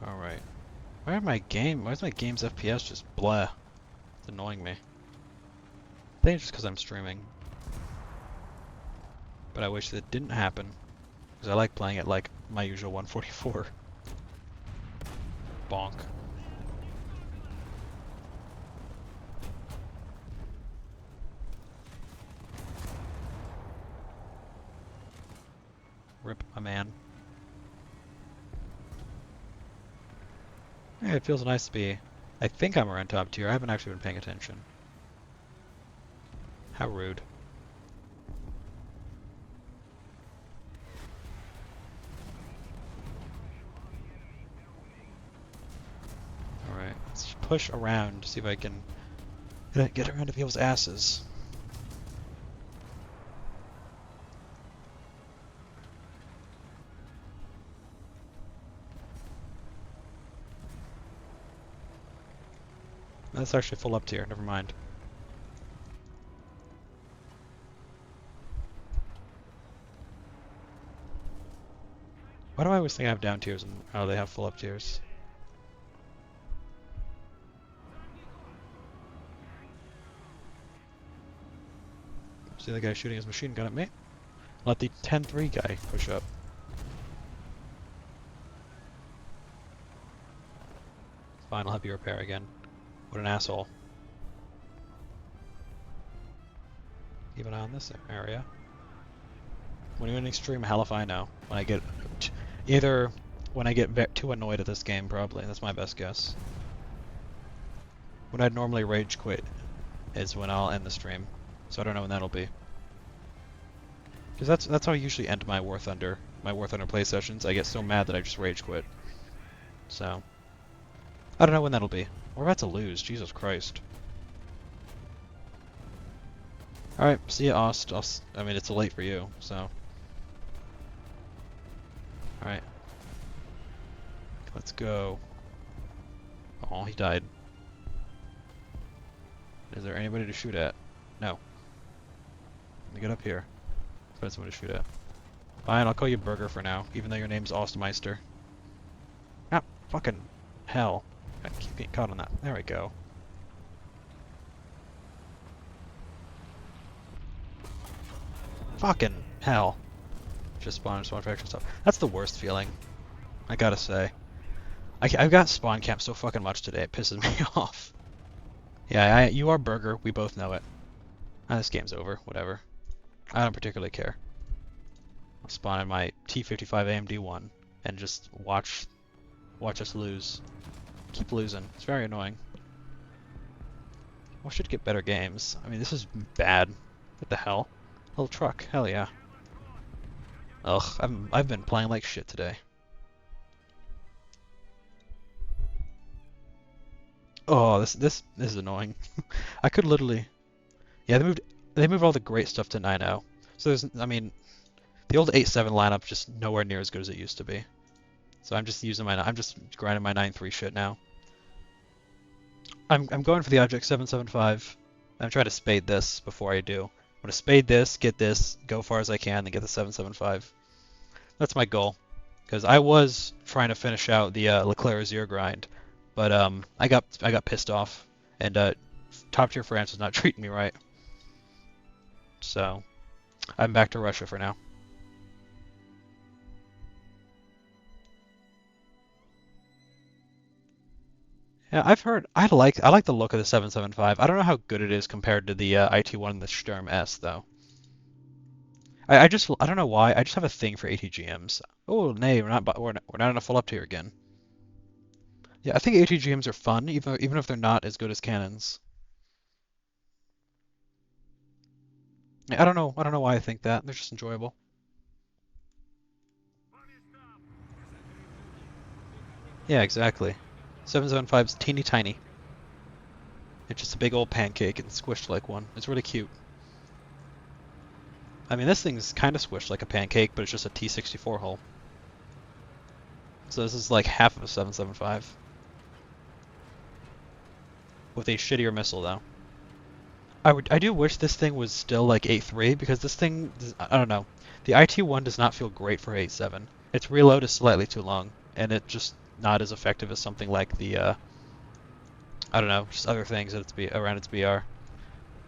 All right. Why is my game's FPS just blah? It's annoying me. I think it's just because I'm streaming. But I wish that didn't happen. Because I like playing at like my usual 144. Bonk. Rip my man. Yeah, it feels nice to be... I think I'm around top tier. I haven't actually been paying attention. How rude. Alright, let's push around to see if I can get around to people's asses. That's actually full up tier, never mind. Why do I always think I have down tiers and oh, they have full up tiers? See the guy shooting his machine gun at me? Let the 10-3 guy push up. Fine, I'll have you repair again. What an asshole. Keep an eye on this area. When you're in extreme hell if I know. When I get... Either when I get too annoyed at this game, probably. That's my best guess. When I'd normally rage quit is when I'll end the stream. So I don't know when that'll be. Because that's how I usually end my War Thunder play sessions. I get so mad that I just rage quit. So... I don't know when that'll be. We're about to lose, Jesus Christ. Alright, see ya, Ost. I mean, it's late for you, so. Alright. Let's go. Oh, he died. Is there anybody to shoot at? No. Let me get up here. Find someone to shoot at. Fine, I'll call you Burger for now, even though your name's Ostmeister. Ah, fucking hell. I keep getting caught on that. There we go. Fucking hell. Just spawn faction stuff. That's the worst feeling. I gotta say. I've got spawn camp so fucking much today, it pisses me off. Yeah, you are Burger, we both know it. Ah, this game's over, whatever. I don't particularly care. I'll spawn in my T55 AMD1 and just watch us lose. Keep losing. It's very annoying. I should get better games. I mean, this is bad. What the hell? Little truck. Hell yeah. Ugh, I've been playing like shit today. Oh, this is annoying. I could literally. Yeah, they moved all the great stuff to 9.0. So I mean, the old 8.7 lineup's just nowhere near as good as it used to be. So I'm just grinding my 9.3 shit now. I'm going for the Object 775. I'm trying to spade this before I do. I'm gonna spade this, get this, go far as I can, then get the 775. That's my goal. Because I was trying to finish out the Leclerc Azure grind, but I got pissed off, and top tier France was not treating me right. So I'm back to Russia for now. Yeah, I've heard I like the look of the 775. I don't know how good it is compared to the IT1 and the Sturm S though. I don't know why. I just have a thing for ATGMs. Oh, nay, we're not in a full up tier again. Yeah, I think ATGMs are fun, even if they're not as good as cannons. I don't know why I think that. They're just enjoyable. Yeah, exactly. 775's teeny tiny. It's just a big old pancake and squished like one. It's really cute. I mean, this thing's kind of squished like a pancake, but it's just a T64 hull. So this is like half of a 775. With a shittier missile, though. I do wish this thing was still like 8.3, because this thing, I don't know. The IT1 does not feel great for 8.7. Its reload is slightly too long, and it's just not as effective as something like the, I don't know, just other things that around its BR.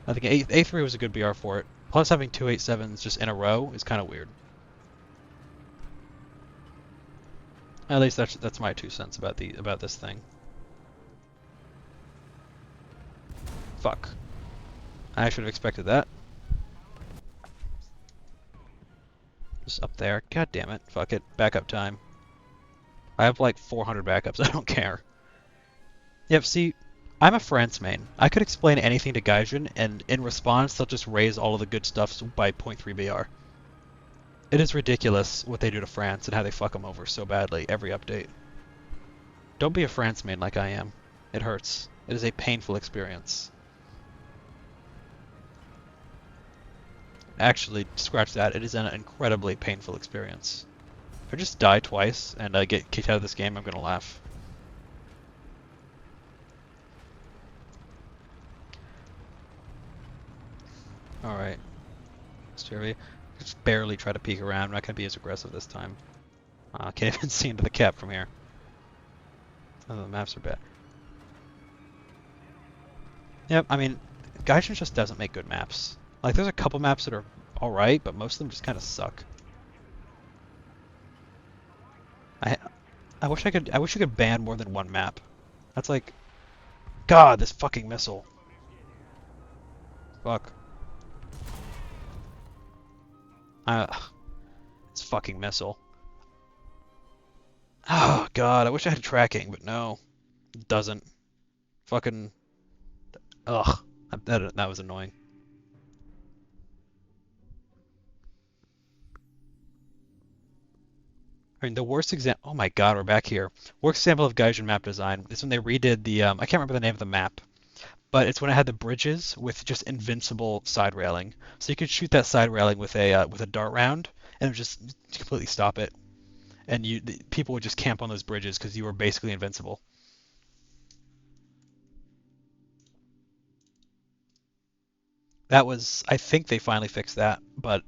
I think A3 was a good BR for it. Plus having two 8.7s just in a row is kind of weird. At least that's my 2 cents about this thing. Fuck. I should have expected that. Just up there. God damn it. Fuck it. Backup time. I have like 400 backups. I don't care. Yep, see, I'm a France main. I could explain anything to Gaijin, and in response, they'll just raise all of the good stuff by 0.3 BR. It is ridiculous what they do to France and how they fuck them over so badly every update. Don't be a France main like I am. It hurts. It is a painful experience. Actually, scratch that. It is an incredibly painful experience. If I just die twice and I get kicked out of this game, I'm gonna laugh. Alright. Stevie. Just barely try to peek around. I'm not gonna be as aggressive this time. Can't even see into the cap from here. Oh, the maps are bad. Yep, I mean, Gaijin just doesn't make good maps. Like, there's a couple maps that are alright, but most of them just kind of suck. I wish I could ban more than one map. That's like, God, this fucking missile. Fuck. This fucking missile. Oh God, I wish I had tracking, but no, it doesn't. Fucking, ugh, that was annoying. I mean, the worst example. Oh my God, we're back here. Worst example of Gaijin map design is when they redid the. I can't remember the name of the map, but it's when it had the bridges with just invincible side railing. So you could shoot that side railing with a dart round, and it would just completely stop it. And people would just camp on those bridges because you were basically invincible. That was. I think they finally fixed that, but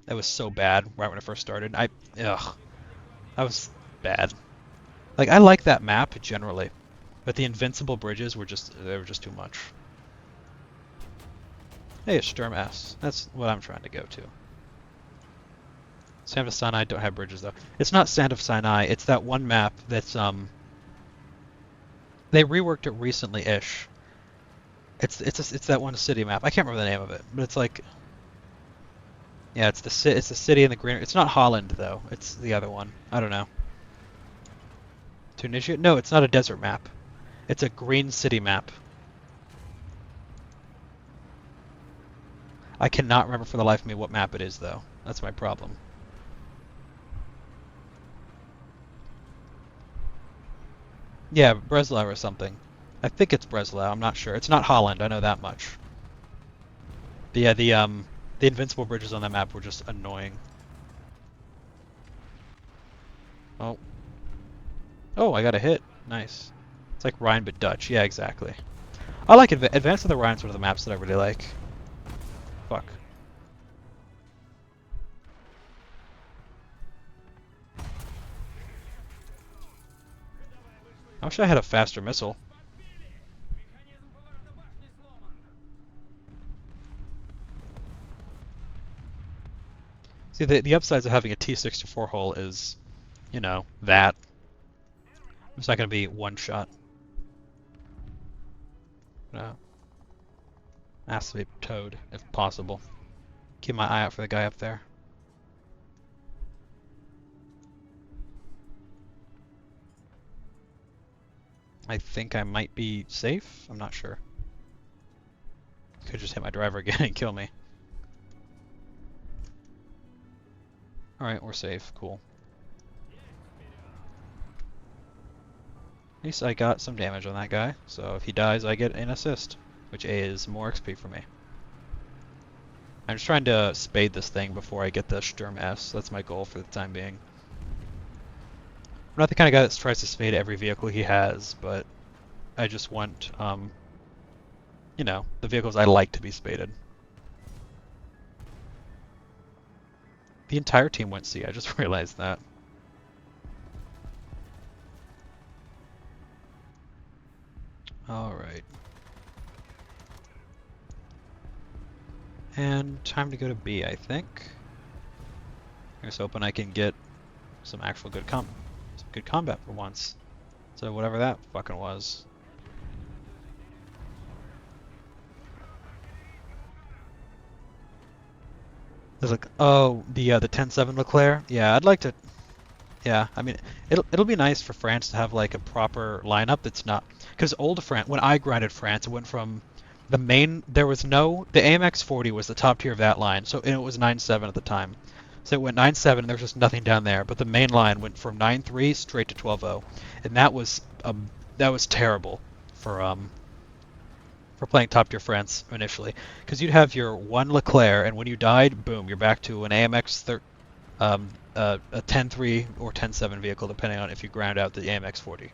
that was so bad right when it first started. Ugh, that was bad. Like I like that map generally, but the invincible bridges were just too much. Hey, it's Sturm S. That's what I'm trying to go to. Sand of Sinai don't have bridges though. It's not Sand of Sinai. It's that one map that's they reworked it recently-ish. It's that one city map. I can't remember the name of it, but it's like yeah, it's the city in the green. It's not Holland though. It's the other one. I don't know. Tunisia? No, it's not a desert map. It's a green city map. I cannot remember for the life of me what map it is though. That's my problem. Yeah, Breslau or something. I think it's Breslau. I'm not sure. It's not Holland. I know that much. But yeah, the invincible bridges on that map were just annoying. Oh, oh, I got a hit. Nice. It's like Rhine but Dutch. Yeah, exactly. I like Advance of the Rhine's one of the maps that I really like. Fuck. I wish I had a faster missile. See, the upsides of having a T-64 hull is, you know, that. It's not going to be one shot. No. Has to be towed, if possible. Keep my eye out for the guy up there. I think I might be safe. I'm not sure. Could just hit my driver again and kill me. Alright, we're safe. Cool. At least I got some damage on that guy, so if he dies I get an assist, which is more XP for me. I'm just trying to spade this thing before I get the Sturm S. That's my goal for the time being. I'm not the kind of guy that tries to spade every vehicle he has, but I just want, you know, the vehicles I like to be spaded. The entire team went C, I just realized that. Alright. And time to go to B, I think. I'm just hoping I can get some actual good combat for once. So whatever that fucking was. There's like, oh, the 10-7 Leclerc. Yeah, I'd like to. Yeah, I mean, it'll be nice for France to have like a proper lineup that's not because old France. When I grinded France, it went from the main. There was no the AMX 40 was the top tier of that line, so and it was 9-7 at the time. So it went 9-7, and there was just nothing down there. But the main line went from 9-3 straight to 12-0, and that was terrible for playing top tier France initially, because you'd have your one Leclerc, and when you died, boom, you're back to an AMX a 10-3 or 10-7 vehicle, depending on if you ground out the AMX 40.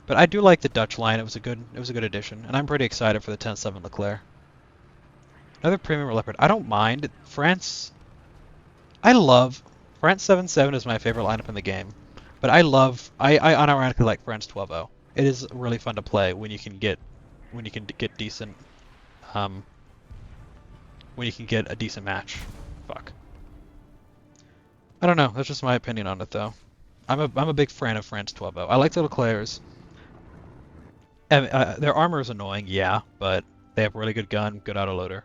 But I do like the Dutch line. It was a good addition, and I'm pretty excited for the 10-7 Leclerc. Another premium Leopard. I don't mind France. I love France 7-7 is my favorite lineup in the game, but I unironically like France 12-0. It is really fun to play when you can get decent um when you can get a decent match. Fuck. I don't know. That's just my opinion on it, though. I'm a big fan of France 12-0. I like the Leclercs. Their armor is annoying, yeah, but they have a really good gun, good autoloader,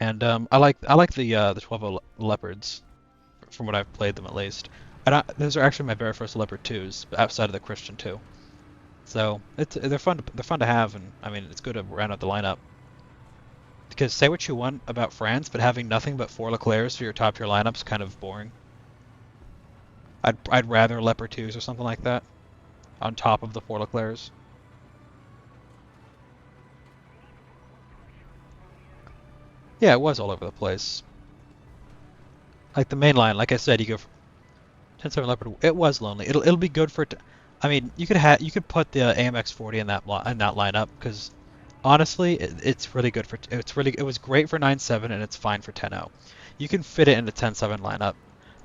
and I like the 12-0 Leopards, from what I've played them at least. And those are actually my very first Leopard 2s outside of the Christian 2. So they're fun to have, and I mean it's good to round out the lineup. Because say what you want about France, but having nothing but 4 Leclercs for your top tier lineup's kind of boring. I'd rather Leopard 2s or something like that on top of the Four Leclercs. Yeah, it was all over the place. Like the main line, like I said, you go 10-7 Leopard. It was lonely. It'll be good for. I mean, you could put the AMX 40 in that lineup because honestly, it's really good for. It was great for 9-7 and it's fine for 10-0. You can fit it in the 10-7 lineup,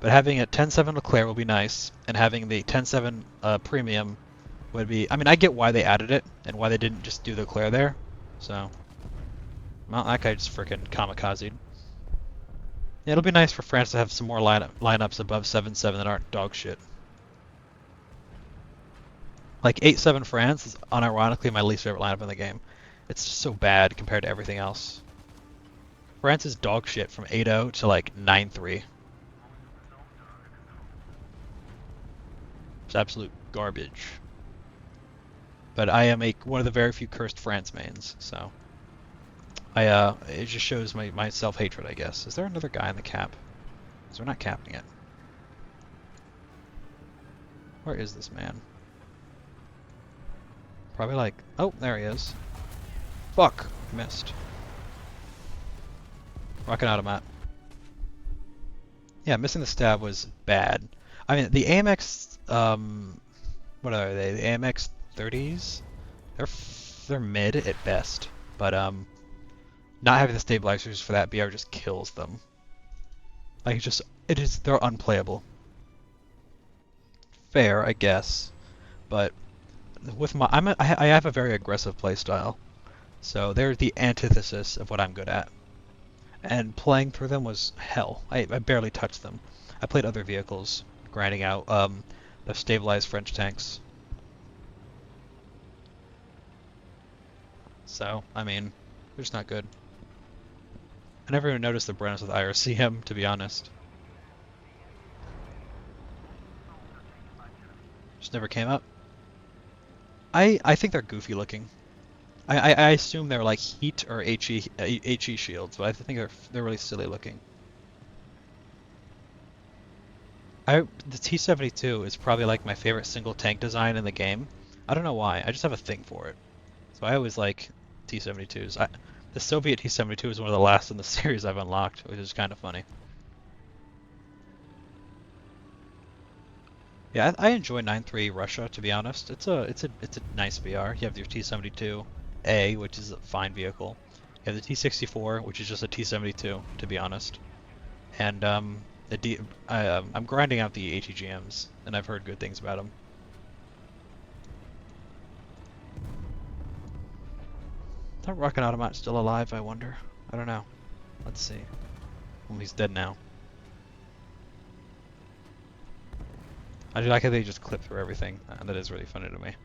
but having a 10-7 Leclerc will be nice, and having the 10-7 premium would be. I mean, I get why they added it and why they didn't just do the Leclerc there. So, well, that guy just freaking kamikazed. Yeah, it'll be nice for France to have some more lineups above 7-7 that aren't dog shit. Like 8-7 France is unironically my least favorite lineup in the game. It's just so bad compared to everything else. France is dog shit from 8-0 to like 9-3. It's absolute garbage. But I am one of the very few cursed France mains, so it just shows my self-hatred, I guess. Is there another guy in the cap? Because we're not capping it. Where is this man? Probably like... Oh, there he is. Fuck! Missed. Rocket automat. Yeah, missing the stab was bad. I mean, the AMX... what are they? The AMX 30s? They're mid at best. But, not having the stabilizers for that BR just kills them. Like, they're unplayable. Fair, I guess. But with I have a very aggressive playstyle, so they're the antithesis of what I'm good at. And playing through them was hell. I barely touched them. I played other vehicles, grinding out the stabilized French tanks. So, I mean, they're just not good. I never even noticed the Brennus with IRCM, to be honest. Just never came up. I think they're goofy looking. I assume they're like heat or HE shields, but I think they're really silly looking. The T-72 is probably like my favorite single tank design in the game. I don't know why. I just have a thing for it. So I always like T-72s. The Soviet T-72 is one of the last in the series I've unlocked, which is kind of funny. Yeah, I enjoy 9-3 Russia, to be honest. It's a nice BR. You have your T-72A, which is a fine vehicle. You have the T-64, which is just a T-72, to be honest. And I'm grinding out the ATGMs, and I've heard good things about them. Is that Rocket Automat still alive, I wonder? I don't know. Let's see. Well, he's dead now. I do like how they just clip through everything. That is really funny to me.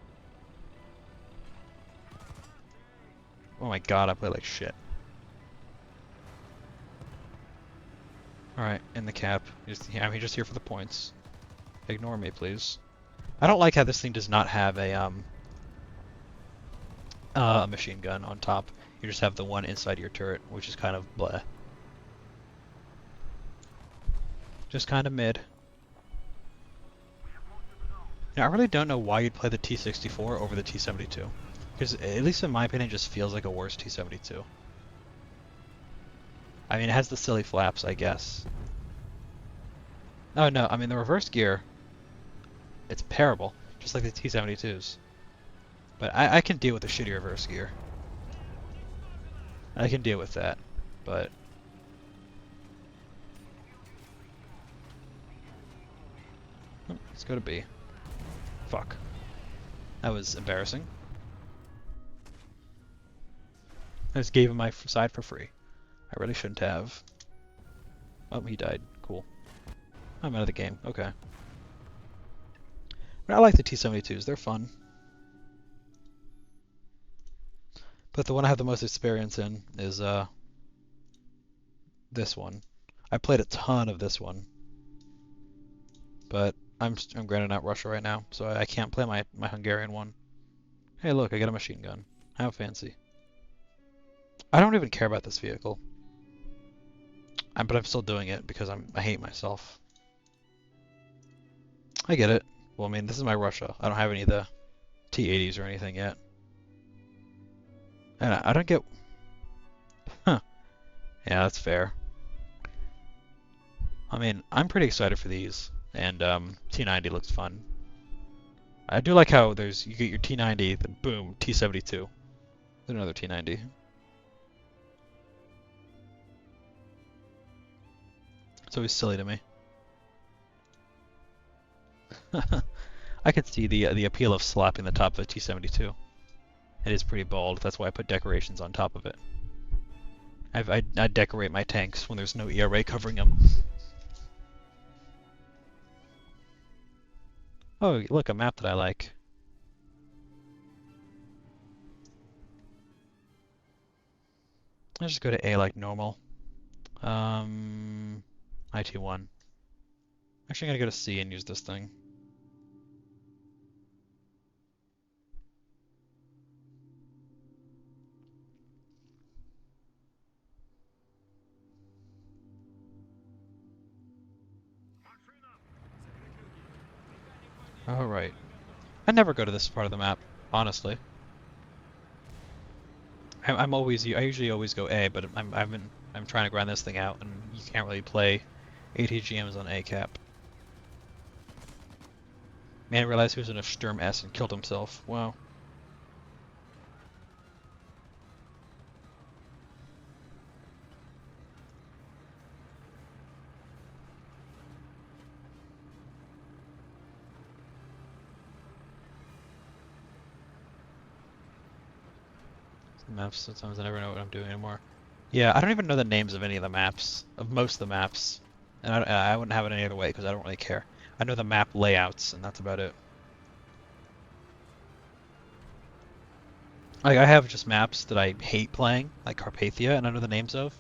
Oh my god, I play like shit. Alright, in the cap. I'm just here for the points. Ignore me, please. I don't like how this thing does not have a machine gun on top. You just have the one inside your turret, which is kind of bleh. Just kind of mid. Now, I really don't know why you'd play the T-64 over the T-72. Because, at least in my opinion, it just feels like a worse T-72. I mean, it has the silly flaps, I guess. Oh no, I mean, the reverse gear, it's terrible. Just like the T-72s. But I can deal with the shitty reverse gear. I can deal with that, but... Let's go to B. Fuck. That was embarrassing. I just gave him my side for free. I really shouldn't have. Oh, he died. Cool. I'm out of the game. Okay. But I like the T-72s. They're fun. But the one I have the most experience in is this one. I played a ton of this one. But I'm grinding out Russia right now, so I can't play my Hungarian one. Hey look, I got a machine gun. How fancy. I don't even care about this vehicle. But I'm still doing it because I hate myself. I get it. Well, I mean, this is my Russia. I don't have any of the T-80s or anything yet. And I don't get... Huh. Yeah, that's fair. I mean, I'm pretty excited for these. And T-90 looks fun. I do like how you get your T-90, then boom, T-72. There's another T-90. It's always silly to me. I could see the appeal of slapping the top of a T-72. It is pretty bald. That's why I put decorations on top of it. I decorate my tanks when there's no ERA covering them. Oh, look, a map that I like. Let's just go to A like normal. IT1. Actually, I'm gonna go to C and use this thing. Alright. I never go to this part of the map, honestly. I usually always go A, but I'm trying to grind this thing out, and you can't really play ATGMs on A cap. Man, I realized he was in a Sturm S and killed himself. Wow. Maps, sometimes I never know what I'm doing anymore. Yeah, I don't even know the names of any of the maps, of most of the maps. And I wouldn't have it any other way because I don't really care. I know the map layouts, and that's about it. Like, I have just maps that I hate playing, like Carpathia, and I know the names of.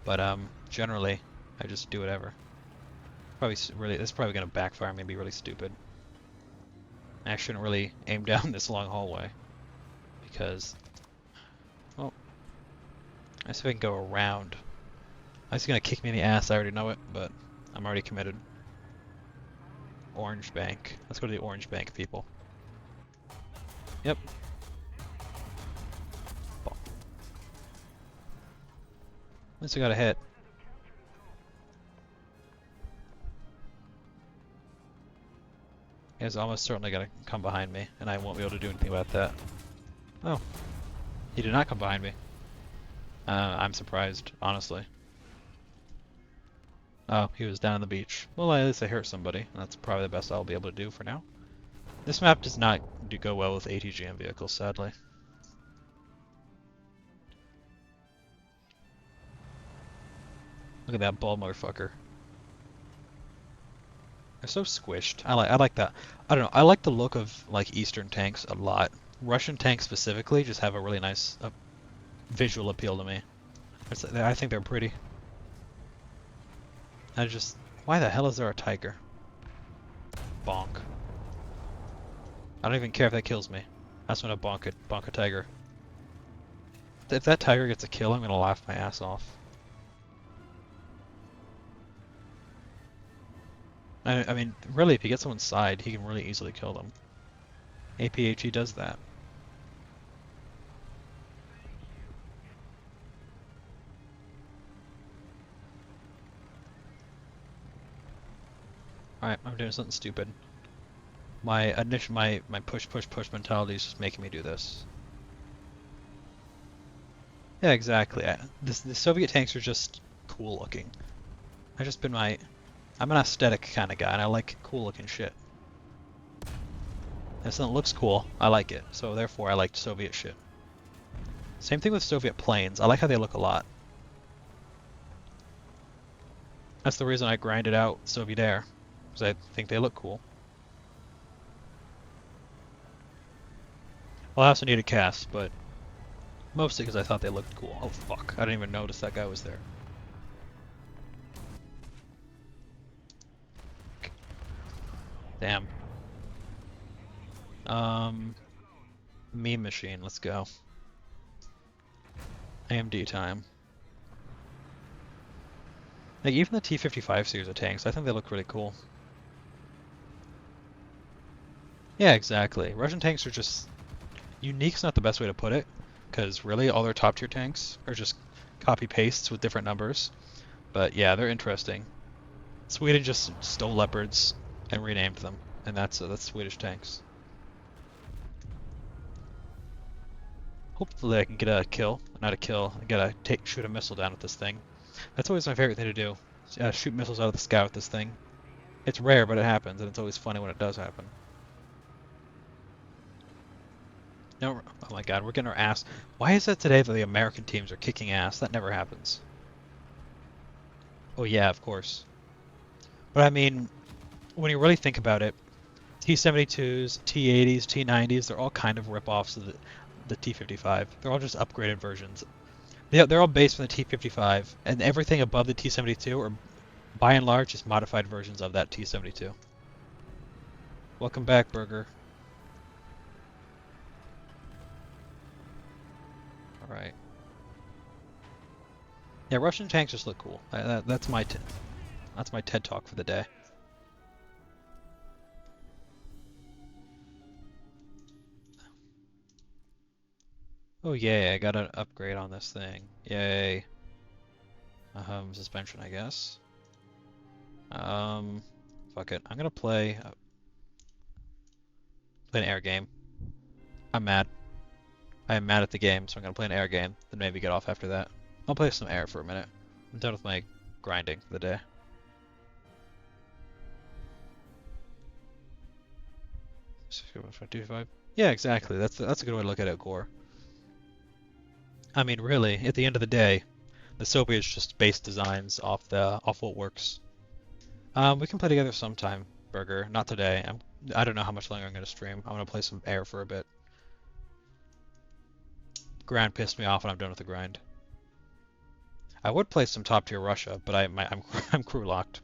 But, generally, I just do whatever. It's probably gonna backfire and be really stupid. I shouldn't really aim down this long hallway. Because, well, I see if I can go around. It's gonna kick me in the ass, I already know it, but I'm already committed. Orange Bank. Let's go to the Orange Bank, people. Yep. At least I got a hit. He's almost certainly gonna come behind me, and I won't be able to do anything about that. Oh. He did not come behind me. I'm surprised, honestly. Oh, he was down on the beach. Well, at least I hurt somebody, and that's probably the best I'll be able to do for now. This map does not go well with ATGM vehicles, sadly. Look at that bald motherfucker. They're so squished. I like that. I don't know. I like the look of like Eastern tanks a lot. Russian tanks specifically just have a really nice visual appeal to me. I think they're pretty. Why the hell is there a tiger? Bonk. I don't even care if that kills me. I just want to bonk a tiger. If that tiger gets a kill, I'm gonna laugh my ass off. I mean, really, if he gets someone's side, he can really easily kill them. APHE does that. Alright, I'm doing something stupid. My push mentality is just making me do this. Yeah, exactly. The Soviet tanks are just cool looking. I'm an aesthetic kind of guy, and I like cool looking shit. If something looks cool, I like it. So therefore, I like Soviet shit. Same thing with Soviet planes. I like how they look a lot. That's the reason I grinded out Soviet Air, because I think they look cool. Well, I also needed cast, but mostly because I thought they looked cool. Oh fuck, I didn't even notice that guy was there. Damn. Meme machine, let's go. AMD time. Like, even the T-55 series of tanks, I think they look really cool. Yeah, exactly. Russian tanks are just unique's not the best way to put it, because really all their top tier tanks are just copy pastes with different numbers. But yeah, they're interesting. Sweden just stole leopards and renamed them, and that's Swedish tanks. Hopefully I can get a kill, not a kill. I gotta shoot a missile down with this thing. That's always my favorite thing to do. Shoot missiles out of the sky with this thing. It's rare, but it happens, and it's always funny when it does happen. No, oh my God, we're getting our ass. Why is it today that the American teams are kicking ass? That never happens. Oh yeah, of course. But I mean, when you really think about it, T-72s, T-80s, T-90s, they're all kind of rip-offs of the T-55. They're all just upgraded versions. They're all based on the T-55, and everything above the T-72 are by and large just modified versions of that T-72. Welcome back, Burger. All right. Yeah, Russian tanks just look cool. That's my TED talk for the day. Oh yay, I got an upgrade on this thing. Yay. Suspension, I guess. Um, Fuck it. I'm gonna play an air game. I'm mad. I am mad at the game, so I'm gonna play an air game, then maybe get off after that. I'll play some air for a minute. I'm done with my grinding for the day. Yeah, exactly. That's a good way to look at it, Gore. I mean, really, at the end of the day, the Soviets just based designs off what works. We can play together sometime, Burger. Not today. I don't know how much longer I'm gonna stream. I'm gonna play some air for a bit. Grind pissed me off, and I'm done with the grind. I would play some top tier Russia, but I'm crew locked,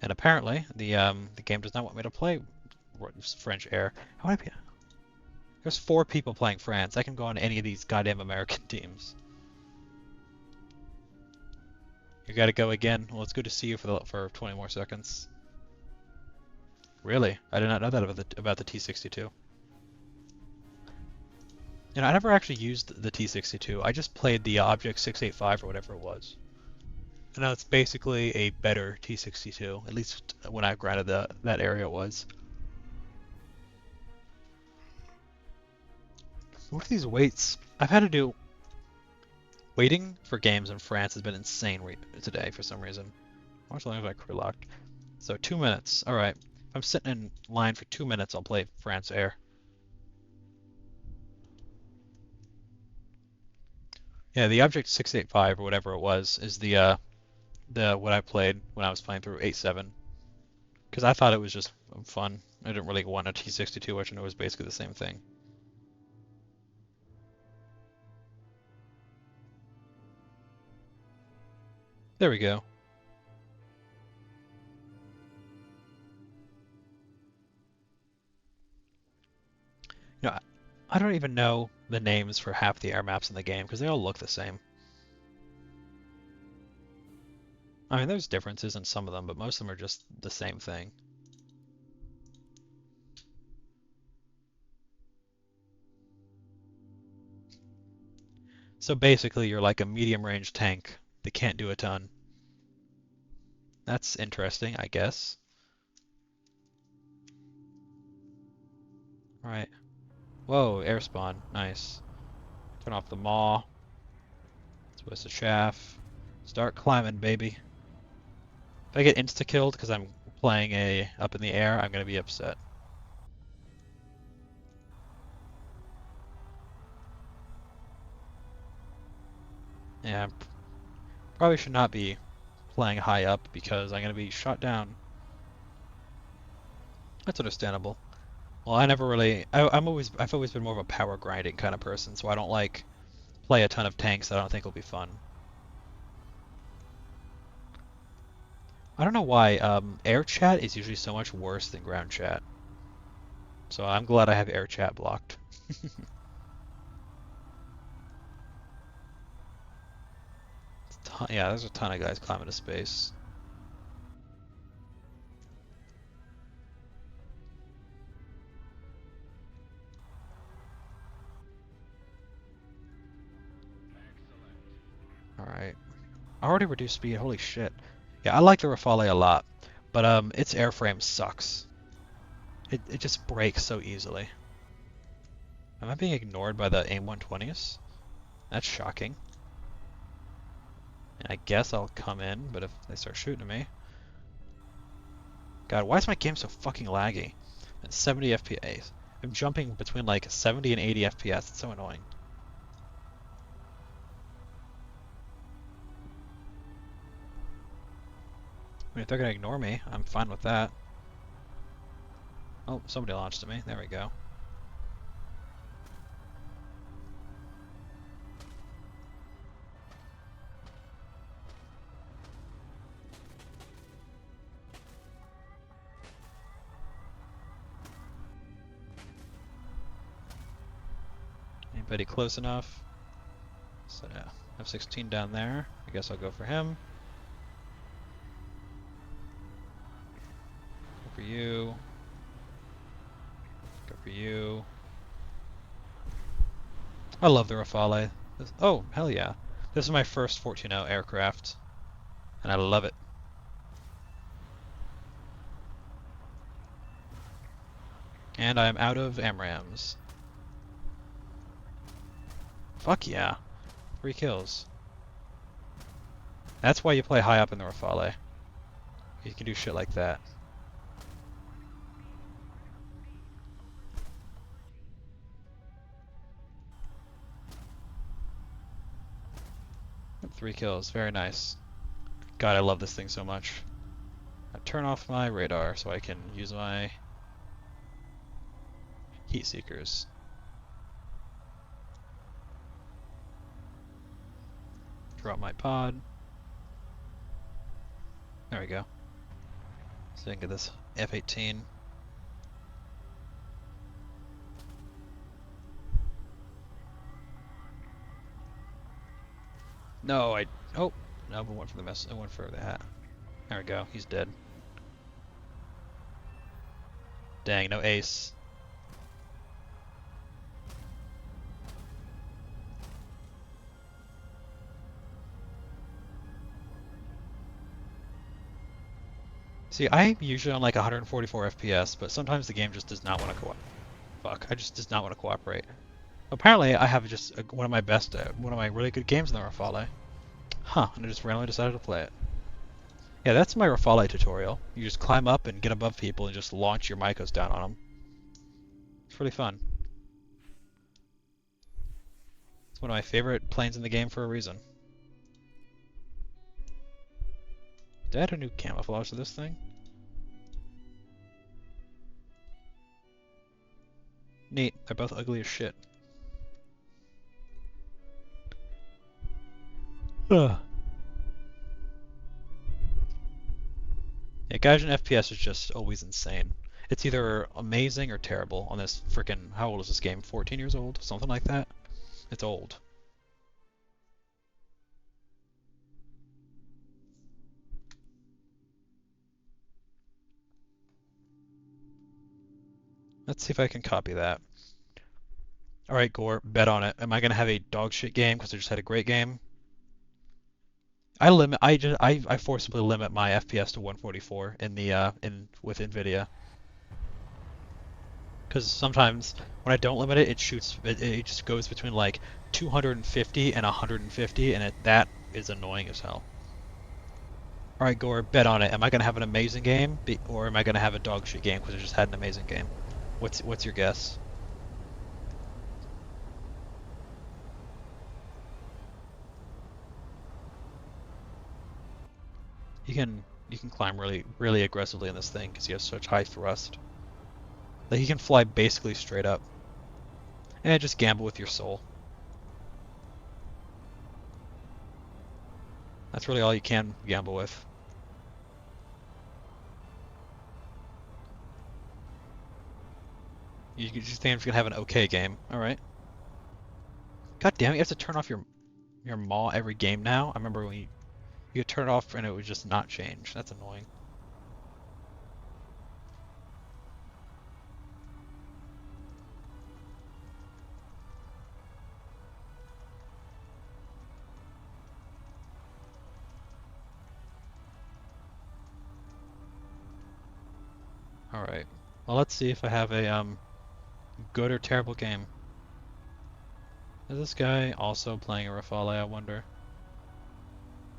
and apparently the game does not want me to play French air. How many people? There's 4 people playing France. I can go on any of these goddamn American teams. You gotta go again. Well, it's good to see you for 20 more seconds. Really? I did not know that about the T-62. You know, I never actually used the T-62. I just played the Object 685 or whatever it was. And now it's basically a better T-62. At least when I grinded that area it was. What are these waits? I've had to do... Waiting for games in France has been insane today for some reason. How much longer have I crew locked? So 2 minutes. Alright. If I'm sitting in line for 2 minutes, I'll play France Air. Yeah, the Object 685 or whatever it was is the what I played when I was playing through 8.7. Because I thought it was just fun. I didn't really want a T-62, which I know was basically the same thing. There we go. You know, I don't even know the names for half the air maps in the game because they all look the same. I mean, there's differences in some of them, but most of them are just the same thing. So basically, you're like a medium-range tank that can't do a ton. That's interesting, I guess. Alright. Whoa, air spawn. Nice. Turn off the maw. Twist the chaff. Start climbing, baby. If I get insta-killed because I'm playing up in the air, I'm gonna be upset. Yeah, probably should not be playing high up because I'm gonna be shot down. That's understandable. Well, I never really. I've always been more of a power grinding kind of person, so I don't like play a ton of tanks that I don't think will be fun. I don't know why. Air chat is usually so much worse than ground chat. So I'm glad I have air chat blocked. Yeah, there's a ton of guys climbing to space. Already reduced speed, holy shit. Yeah, I like the Rafale a lot, but its airframe sucks. It just breaks so easily. Am I being ignored by the AIM-120s? That's shocking. And I guess I'll come in, but if they start shooting at me... God, why is my game so fucking laggy? At 70 FPS. I'm jumping between like 70 and 80 FPS. It's so annoying. I mean, if they're gonna ignore me, I'm fine with that. Oh, somebody launched at me. There we go. Anybody close enough? So yeah, F-16 down there. I guess I'll go for him. Go for you. Go for you. I love the Rafale. Oh, hell yeah. This is my first 14-0 aircraft, and I love it. And I'm out of AMRAAMs. Fuck yeah. 3 kills. That's why you play high up in the Rafale. You can do shit like that. Yep, 3 kills. Very nice. God, I love this thing so much. I turn off my radar so I can use my heat seekers. Drop my pod. There we go. So I can get this F-18. No, oh, no, I went for the mess. I went for the hat. There we go. He's dead. Dang, no ace. See, I'm usually on like 144 FPS, but sometimes the game just does not want to cooperate. Fuck, I just does not want to cooperate. Apparently, I have just one of my really good games in the Rafale. Huh, and I just randomly decided to play it. Yeah, that's my Rafale tutorial. You just climb up and get above people and just launch your Mycos down on them. It's really fun. It's one of my favorite planes in the game for a reason. Did I add a new camouflage to this thing? Neat. They're both ugly as shit. Ugh. Yeah, Gaijin FPS is just always insane. It's either amazing or terrible on this frickin' how old is this game? 14 years old? Something like that? It's old. Let's see if I can copy that. Alright, Gore, bet on it. Am I gonna have a dog shit game because I just had a great game? I forcibly limit my FPS to 144 in the with NVIDIA. Because sometimes when I don't limit it, it just goes between like 250 and 150, and that is annoying as hell. Alright, Gore, bet on it. Am I gonna have an amazing game, or am I gonna have a dog shit game because I just had an amazing game? What's your guess? You can climb really aggressively in this thing because you have such high thrust. Like you can fly basically straight up. And just gamble with your soul. That's really all you can gamble with. You just think you're gonna have an okay game. Alright. God damn it, you have to turn off your maw every game now? I remember when you could turn it off and it would just not change. That's annoying. Well, let's see if I have a good or terrible game. Is this guy also playing a Rafale, I wonder?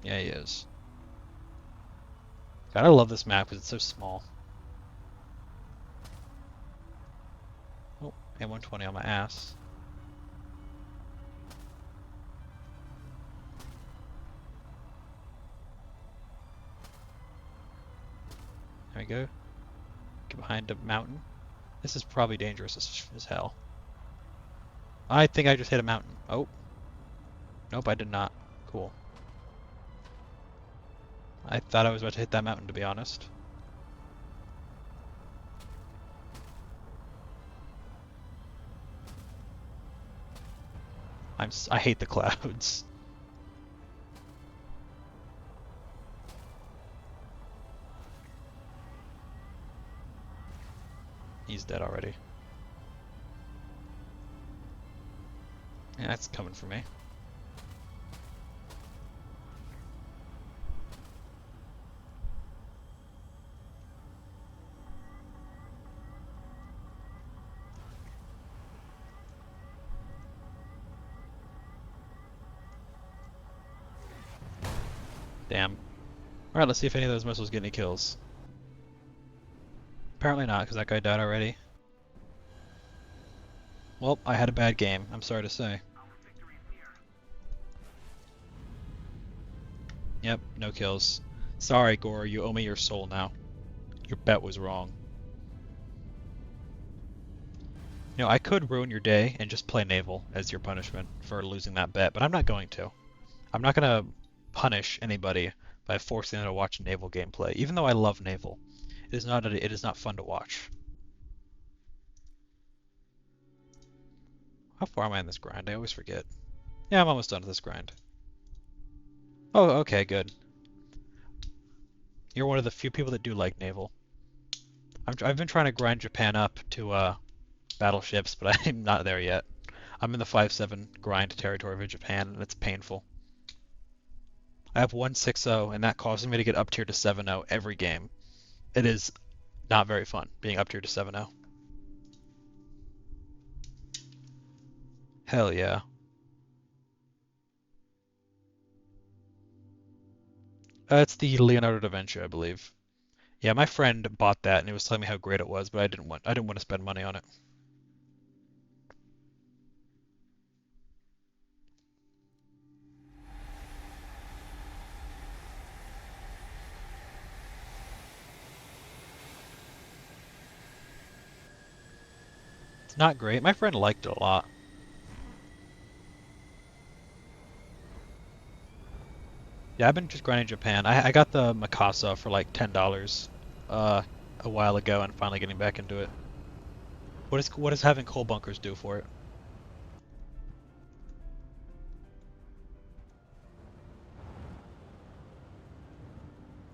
Yeah, he is. God, I love this map because it's so small. Oh, A120 on my ass. There we go. Get behind a mountain. This is probably dangerous as hell. I think I just hit a mountain. Oh. Nope, I did not. Cool. I thought I was about to hit that mountain, to be honest. I hate the clouds. He's dead already. Yeah, that's coming for me. Damn. Alright, let's see if any of those missiles get any kills. Apparently not, because that guy died already. Well, I had a bad game, I'm sorry to say. Yep, no kills. Sorry, Gore, you owe me your soul now. Your bet was wrong. You know, I could ruin your day and just play Naval as your punishment for losing that bet, but I'm not going to. I'm not going to punish anybody by forcing them to watch Naval gameplay, even though I love Naval. It is not fun to watch. How far am I in this grind? I always forget. Yeah, I'm almost done with this grind. Oh, okay, good. You're one of the few people that do like Naval. I've been trying to grind Japan up to battleships, but I'm not there yet. I'm in the 5-7 grind territory of Japan, and it's painful. I have 160, and that causes me to get up tier to 7-0 every game. It is not very fun being up tier to 7-0. Hell yeah. It's the Leonardo da Vinci, I believe. Yeah, my friend bought that, and he was telling me how great it was, but I didn't want to spend money on it. It's not great. My friend liked it a lot. Yeah, I've been just grinding Japan. I got the Mikasa for like $10 uh, a while ago, and finally getting back into it. What does having coal bunkers do for it?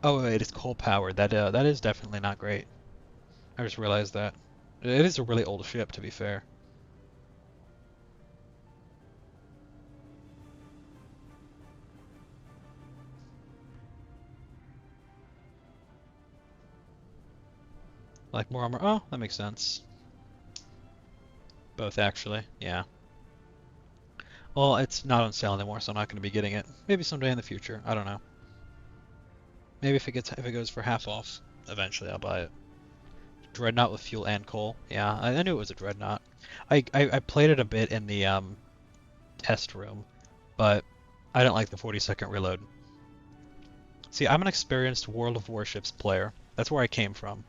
Oh, it is coal powered. That is definitely not great. I just realized that. It is a really old ship, to be fair. Like more armor. Oh, that makes sense. Both actually. Yeah. Well, it's not on sale anymore, so I'm not going to be getting it. Maybe someday in the future. I don't know. Maybe if it goes for half off, eventually I'll buy it. Dreadnought with fuel and coal. Yeah, I knew it was a dreadnought. I played it a bit in the test room, but I didn't like the 40-second reload. See, I'm an experienced World of Warships player. That's where I came from.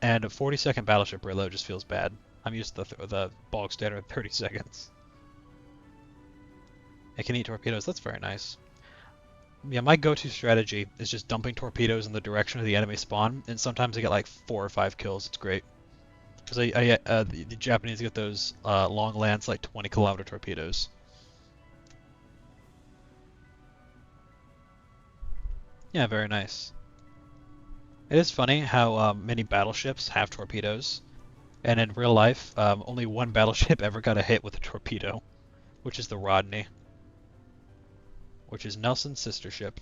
And a 40-second battleship reload just feels bad. I'm used to the bog standard 30 seconds. I can eat torpedoes. That's very nice. Yeah, my go-to strategy is just dumping torpedoes in the direction of the enemy spawn, and sometimes I get like 4 or 5 kills. It's great. Because the Japanese get those long lands, like 20-kilometer torpedoes. Yeah, very nice. It is funny how many battleships have torpedoes, and in real life, only one battleship ever got a hit with a torpedo, which is the Rodney, which is Nelson's sister ship.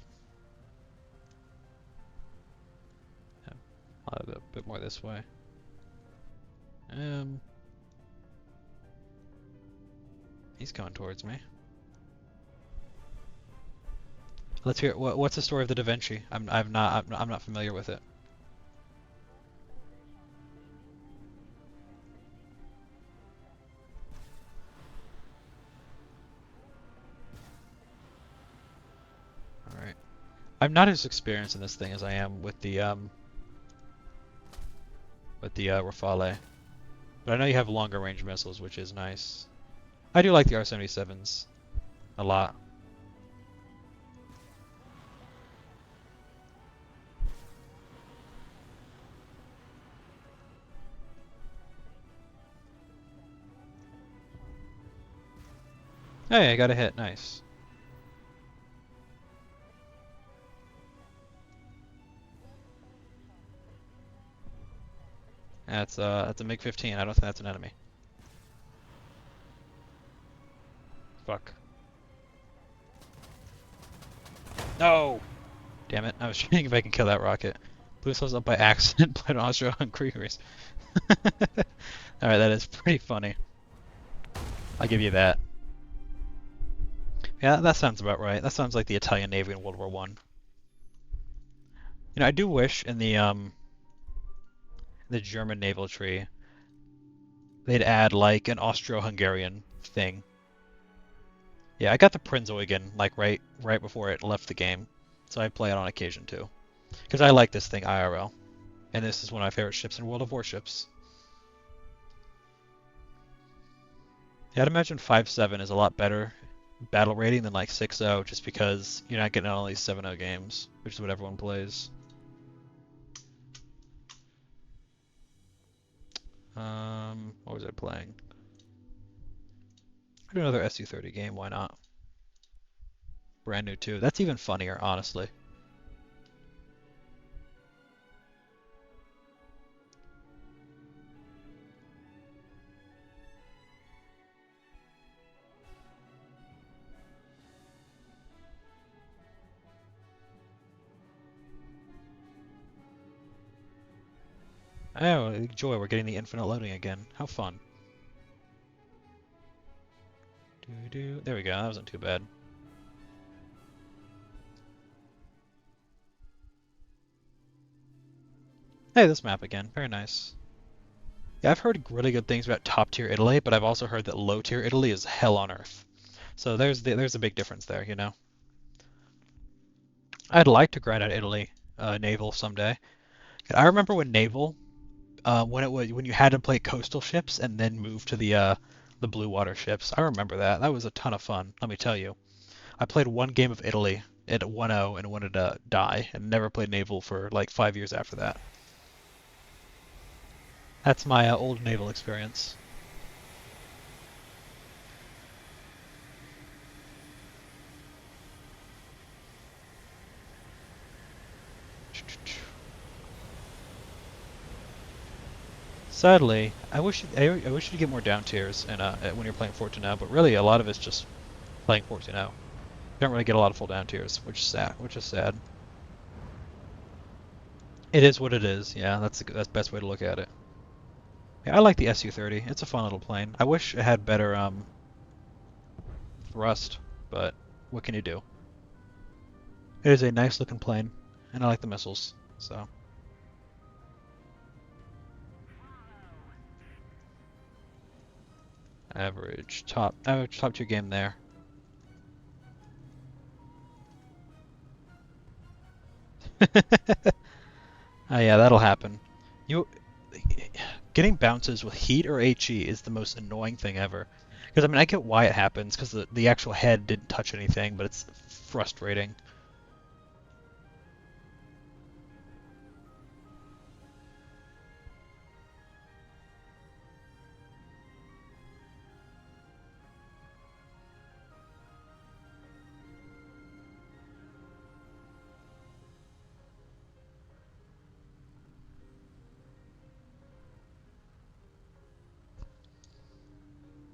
Yeah, I'll have a bit more this way. Um, he's coming towards me. Let's hear what's the story of the Da Vinci? I'm not familiar with it. All right. I'm not as experienced in this thing as I am with the Rafale, but I know you have longer range missiles, which is nice. I do like the R-77s a lot. Hey, I got a hit. Nice. That's a MiG-15. I don't think that's an enemy. Fuck. No! Damn it. I was trying if I can kill that rocket. Blew themselves up by accident, played Austro-Hungarians. Alright, that is pretty funny. I'll give you that. Yeah, that sounds about right. That sounds like the Italian Navy in World War One. You know, I do wish in the German naval tree they'd add like an Austro-Hungarian thing. Yeah, I got the Prinzeugen like right before it left the game, so I play it on occasion too. Because I like this thing IRL, and this is one of my favorite ships in World of Warships. Yeah, I'd imagine 5.7 is a lot better battle rating than like 6.0, just because you're not getting all these 7.0 games, which is what everyone plays. What was I playing? I do another SU-30 game, why not? Brand new too. That's even funnier, honestly. Oh, joy, we're getting the infinite loading again. How fun. There we go, that wasn't too bad. Hey, this map again. Very nice. Yeah, I've heard really good things about top tier Italy, but I've also heard that low tier Italy is hell on earth. So there's a big difference there, you know. I'd like to grind out Italy naval someday. I remember when naval when it was when you had to play coastal ships and then move to the blue water ships. I remember that. That was a ton of fun. Let me tell you. I played one game of Italy at 1-0 and wanted to die, and never played naval for like 5 years after that. That's my old naval experience. Sadly, I wish you'd get more down tiers and when you're playing 14-0, but really a lot of it's just playing 14-0. You don't really get a lot of full down tiers, which is sad. Which is sad. It is what it is. Yeah, that's the best way to look at it. Yeah, I like the SU-30. It's a fun little plane. I wish it had better thrust, but what can you do? It is a nice looking plane, and I like the missiles. So average top tier game there. Oh yeah, that'll happen. You getting bounces with heat or HE is the most annoying thing ever. Because I mean, I get why it happens because the actual head didn't touch anything, but it's frustrating.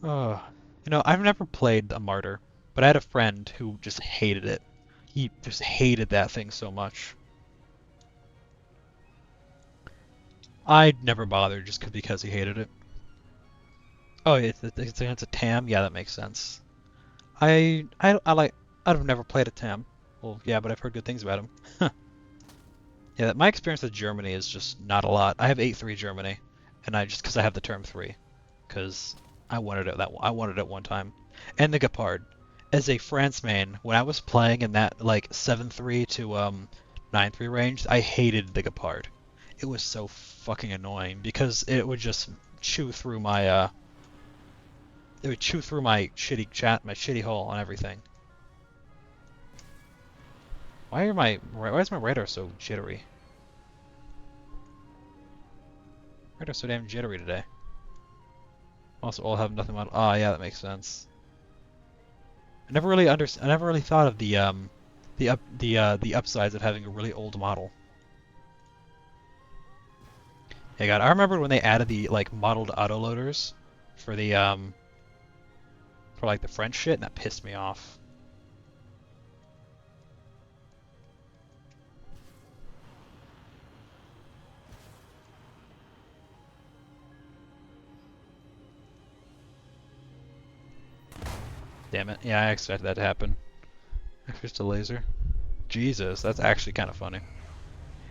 Oh, you know, I've never played a martyr, but I had a friend who just hated it. He just hated that thing so much. I'd never bothered just because he hated it. Oh, it's a TAM. Yeah, that makes sense. I like. I've never played a TAM. Well, yeah, but I've heard good things about them. Yeah, my experience with Germany is just not a lot. I have 8-3 Germany, and I just because I have the term 3, because I wanted it one time. And the Gepard. As a France main, when I was playing in that like 7-3 to 9-3 range, I hated the Gepard. It was so fucking annoying because it would just chew through my it would chew through my shitty chat, my shitty hull and everything. Why is my radar so jittery? Radar's so damn jittery today. Also, all have nothing on. Ah, yeah, that makes sense. I never really thought of the upsides of having a really old model. Hey God, I remember when they added the like modeled autoloaders for the for like the French shit, and that pissed me off. Damn it. Yeah, I expected that to happen. Just a laser. Jesus, that's actually kind of funny.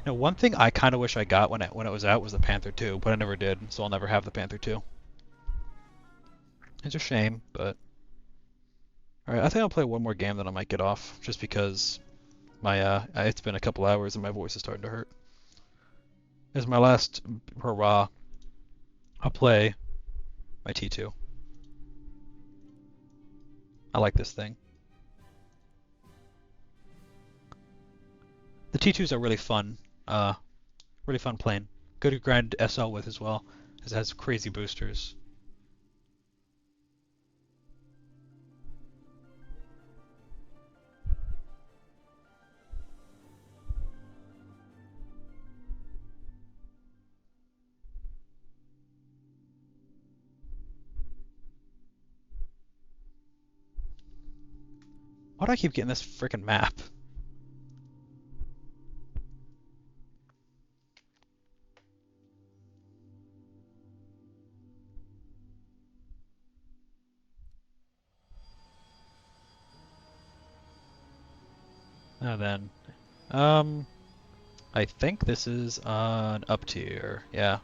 Now, one thing I kind of wish I got when it was out was the Panther 2, but I never did, so I'll never have the Panther 2. It's a shame, but alright, I think I'll play one more game, then I might get off, just because my it's been a couple hours and my voice is starting to hurt. As my last hurrah, I'll play my T2. I like this thing. The T2s are really fun plane. Good to grind SL with as well, as it has crazy boosters. Why do I keep getting this freaking map? Now then, um, I think this is an up tier. Yeah.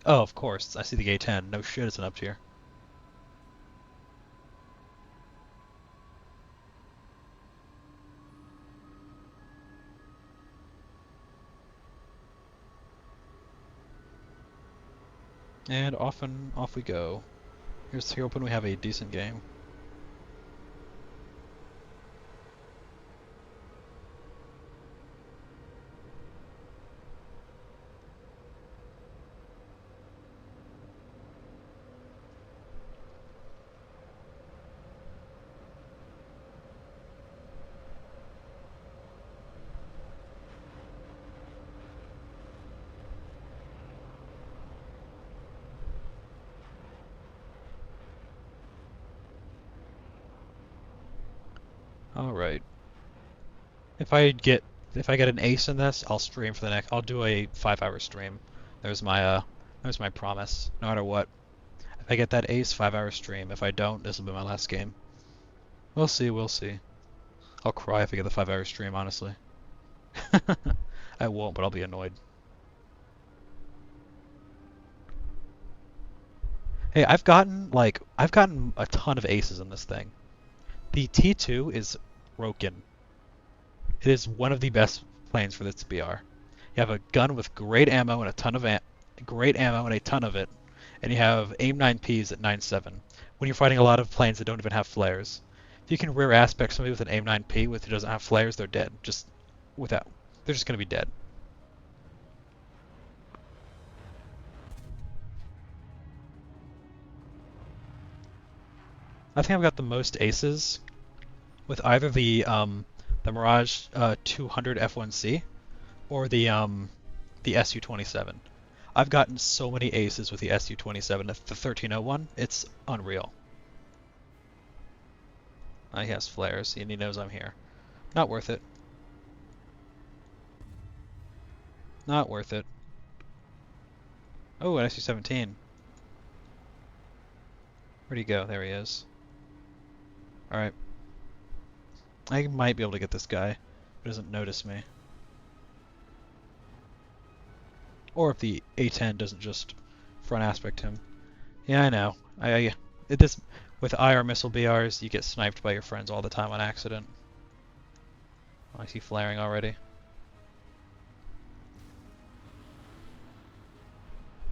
Oh, of course. I see the A10. No shit, it's an up tier. And off we go. Here's hoping we have a decent game. All right. If I get if I get an ace in this, I'll stream for the next. I'll do a 5-hour stream. There's my promise. No matter what. If I get that ace, 5-hour stream. If I don't, this will be my last game. We'll see. We'll see. I'll cry if I get the 5-hour stream. Honestly. I won't, but I'll be annoyed. Hey, I've gotten a ton of aces in this thing. The T2 is broken. It is one of the best planes for this BR. You have a gun with great ammo and a ton of great ammo and a ton of it, and you have aim 9Ps at 9.7. When you're fighting a lot of planes that don't even have flares, if you can rear aspect somebody with an aim 9P who doesn't have flares, they're dead. Without, they're just gonna be dead. I think I've got the most aces with either the Mirage 200 F1C or the SU-27. I've gotten so many aces with the SU-27, the 1301. It's unreal. He has flares, and he knows I'm here. Not worth it. Not worth it. Oh, an SU-17. Where'd he go? There he is. Alright. I might be able to get this guy. He doesn't notice me. Or if the A10 doesn't just front aspect him. Yeah, I know. This with IR missile BRs, you get sniped by your friends all the time on accident. Oh, I see flaring already.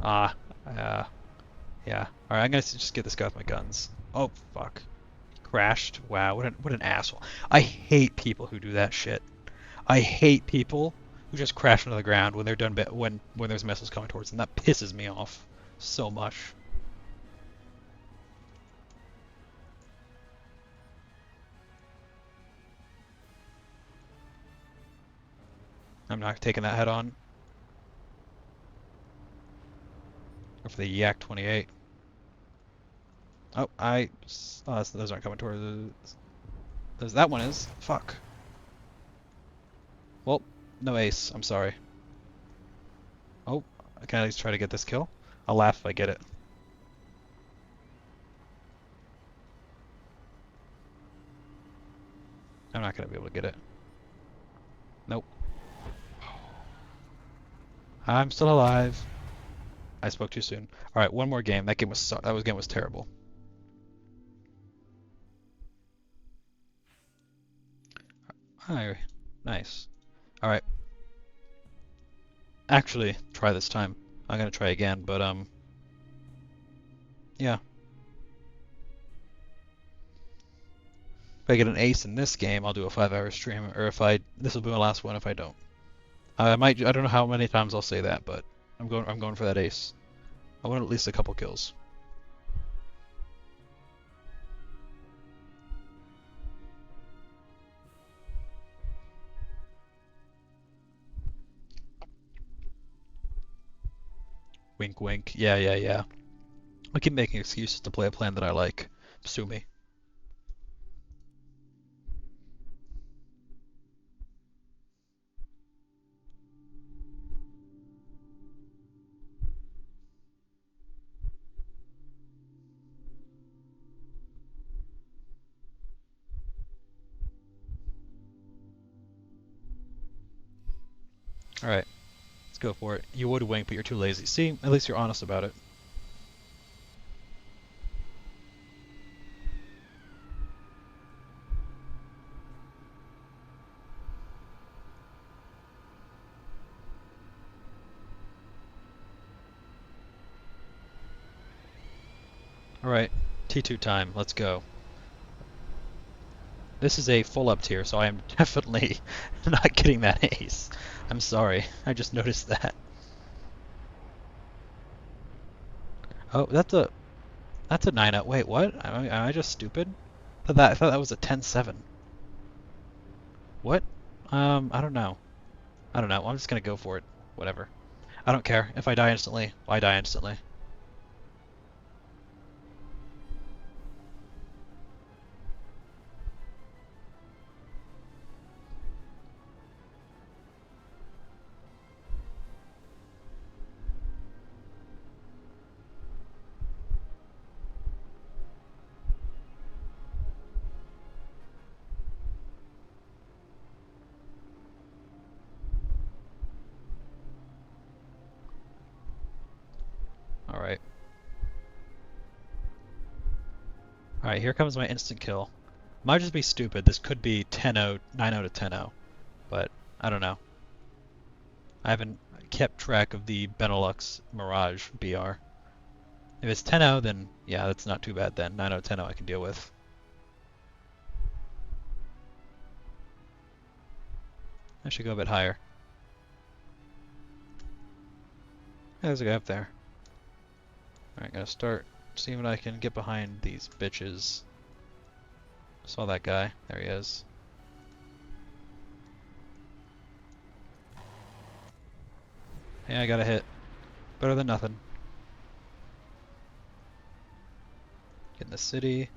Ah, yeah. Alright, I'm gonna just get this guy with my guns. Oh, fuck. He crashed. Wow, what an asshole. I hate people who do that shit. I hate people who just crash into the ground when they're done when there's missiles coming towards them. That pisses me off so much. I'm not taking that head on. Or for the Yak 28. Oh, those aren't coming towards. That one is. Fuck. Well, no ace. I'm sorry. Oh, can I at least try to get this kill? I'll laugh if I get it. I'm not gonna be able to get it. Nope. I'm still alive. I spoke too soon. All right, one more game. That game was terrible. Hi, nice. All right. Actually, try this time. I'm gonna try again, but yeah. If I get an ace in this game, I'll do a 5-hour stream, or this will be my last one if I don't. I don't know how many times I'll say that, but I'm going for that ace. I want at least a couple kills. Wink, wink. Yeah, yeah, yeah. I keep making excuses to play a plan that I like. Sue me. Alright, let's go for it. You would wink, but you're too lazy. See? At least you're honest about it. Alright, T2 time. Let's go. This is a full up tier, so I am definitely not getting that ace. I'm sorry. I just noticed that. Oh, that's a 9-0. Wait, what? Am I just stupid? I thought that was a 10-7. What? I don't know. I don't know. I'm just gonna go for it. Whatever. I don't care. If I die instantly, I die instantly. Alright. Alright, here comes my instant kill. Might just be stupid. This could be 10-0, 9-0 to 10-0. But, I don't know. I haven't kept track of the Benelux Mirage BR. If it's 10-0, then yeah, that's not too bad then. 9-0, 10-0 I can deal with. I should go a bit higher. There's a guy up there. Alright, gonna start seeing what I can get behind these bitches. Saw that guy. There he is. Yeah, I got a hit. Better than nothing. Get in the city.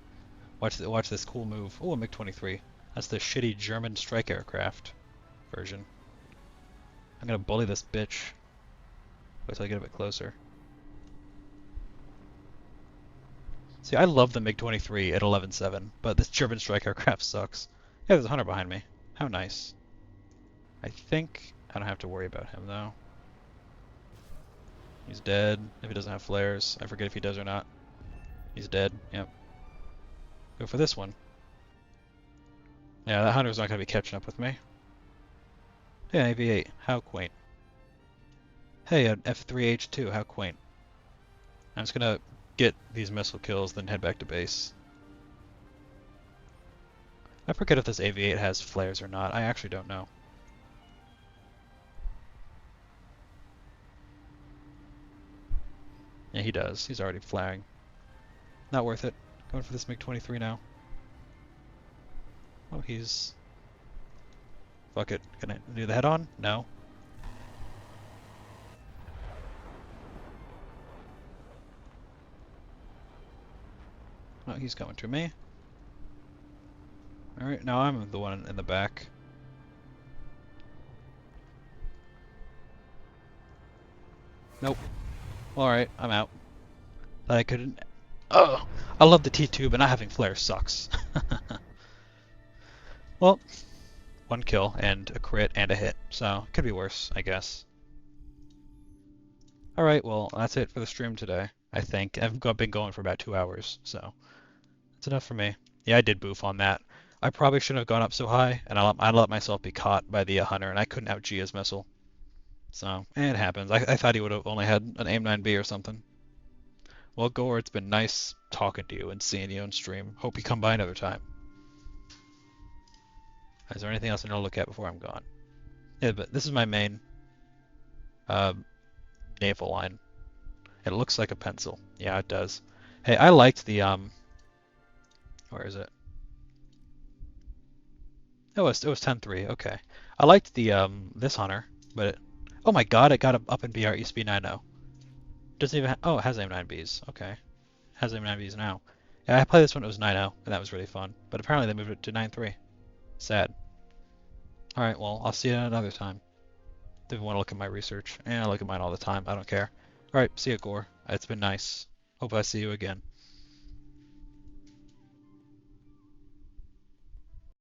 Watch this cool move. Oh, a MiG-23. That's the shitty German strike aircraft version. I'm gonna bully this bitch. Wait till I get a bit closer. See, I love the MiG-23 at 11.7, but this German strike aircraft sucks. Yeah, there's a hunter behind me. How nice. I think I don't have to worry about him, though. He's dead, if he doesn't have flares. I forget if he does or not. He's dead, yep. Go for this one. Yeah, that hunter's not going to be catching up with me. Hey, an AV-8, how quaint. Hey, an F3H2, how quaint. I'm just going to get these missile kills, then head back to base. I forget if this AV-8 has flares or not. I actually don't know. Yeah, he does. He's already flaring. Not worth it. Going for this MiG-23 now. Oh, he's... Fuck it. Can I do the head-on? No. Oh, he's coming to me. Alright, now I'm the one in the back. Nope. Alright, I'm out. I couldn't... Oh! I love the T2, but not having flares sucks. Well, one kill and a crit and a hit, so could be worse, I guess. Alright, well, that's it for the stream today, I think. I've been going for about 2 hours, so that's enough for me. Yeah, I did boof on that. I probably shouldn't have gone up so high, and I let myself be caught by the hunter, and I couldn't out-G his missile. So, it happens. I thought he would have only had an AIM-9B or something. Well, Gore, it's been nice talking to you and seeing you on stream. Hope you come by another time. Is there anything else I need to look at before I'm gone? Yeah, but this is my main naval line. It looks like a pencil. Yeah, it does. Hey, I liked the where is it? Oh, it was 10-3. Okay. I liked the this hunter, but oh my god, it got up in BR. It used to be 9.0. Doesn't even oh, it has AIM-9Bs. Okay. It has AIM-9Bs now. Yeah, I played this when it was 9.0, and that was really fun. But apparently they moved it to 9.3. Sad. Alright, well, I'll see you another time. If you want to look at my research. And I look at mine all the time. I don't care. Alright, see you, Gore. It's been nice. Hope I see you again.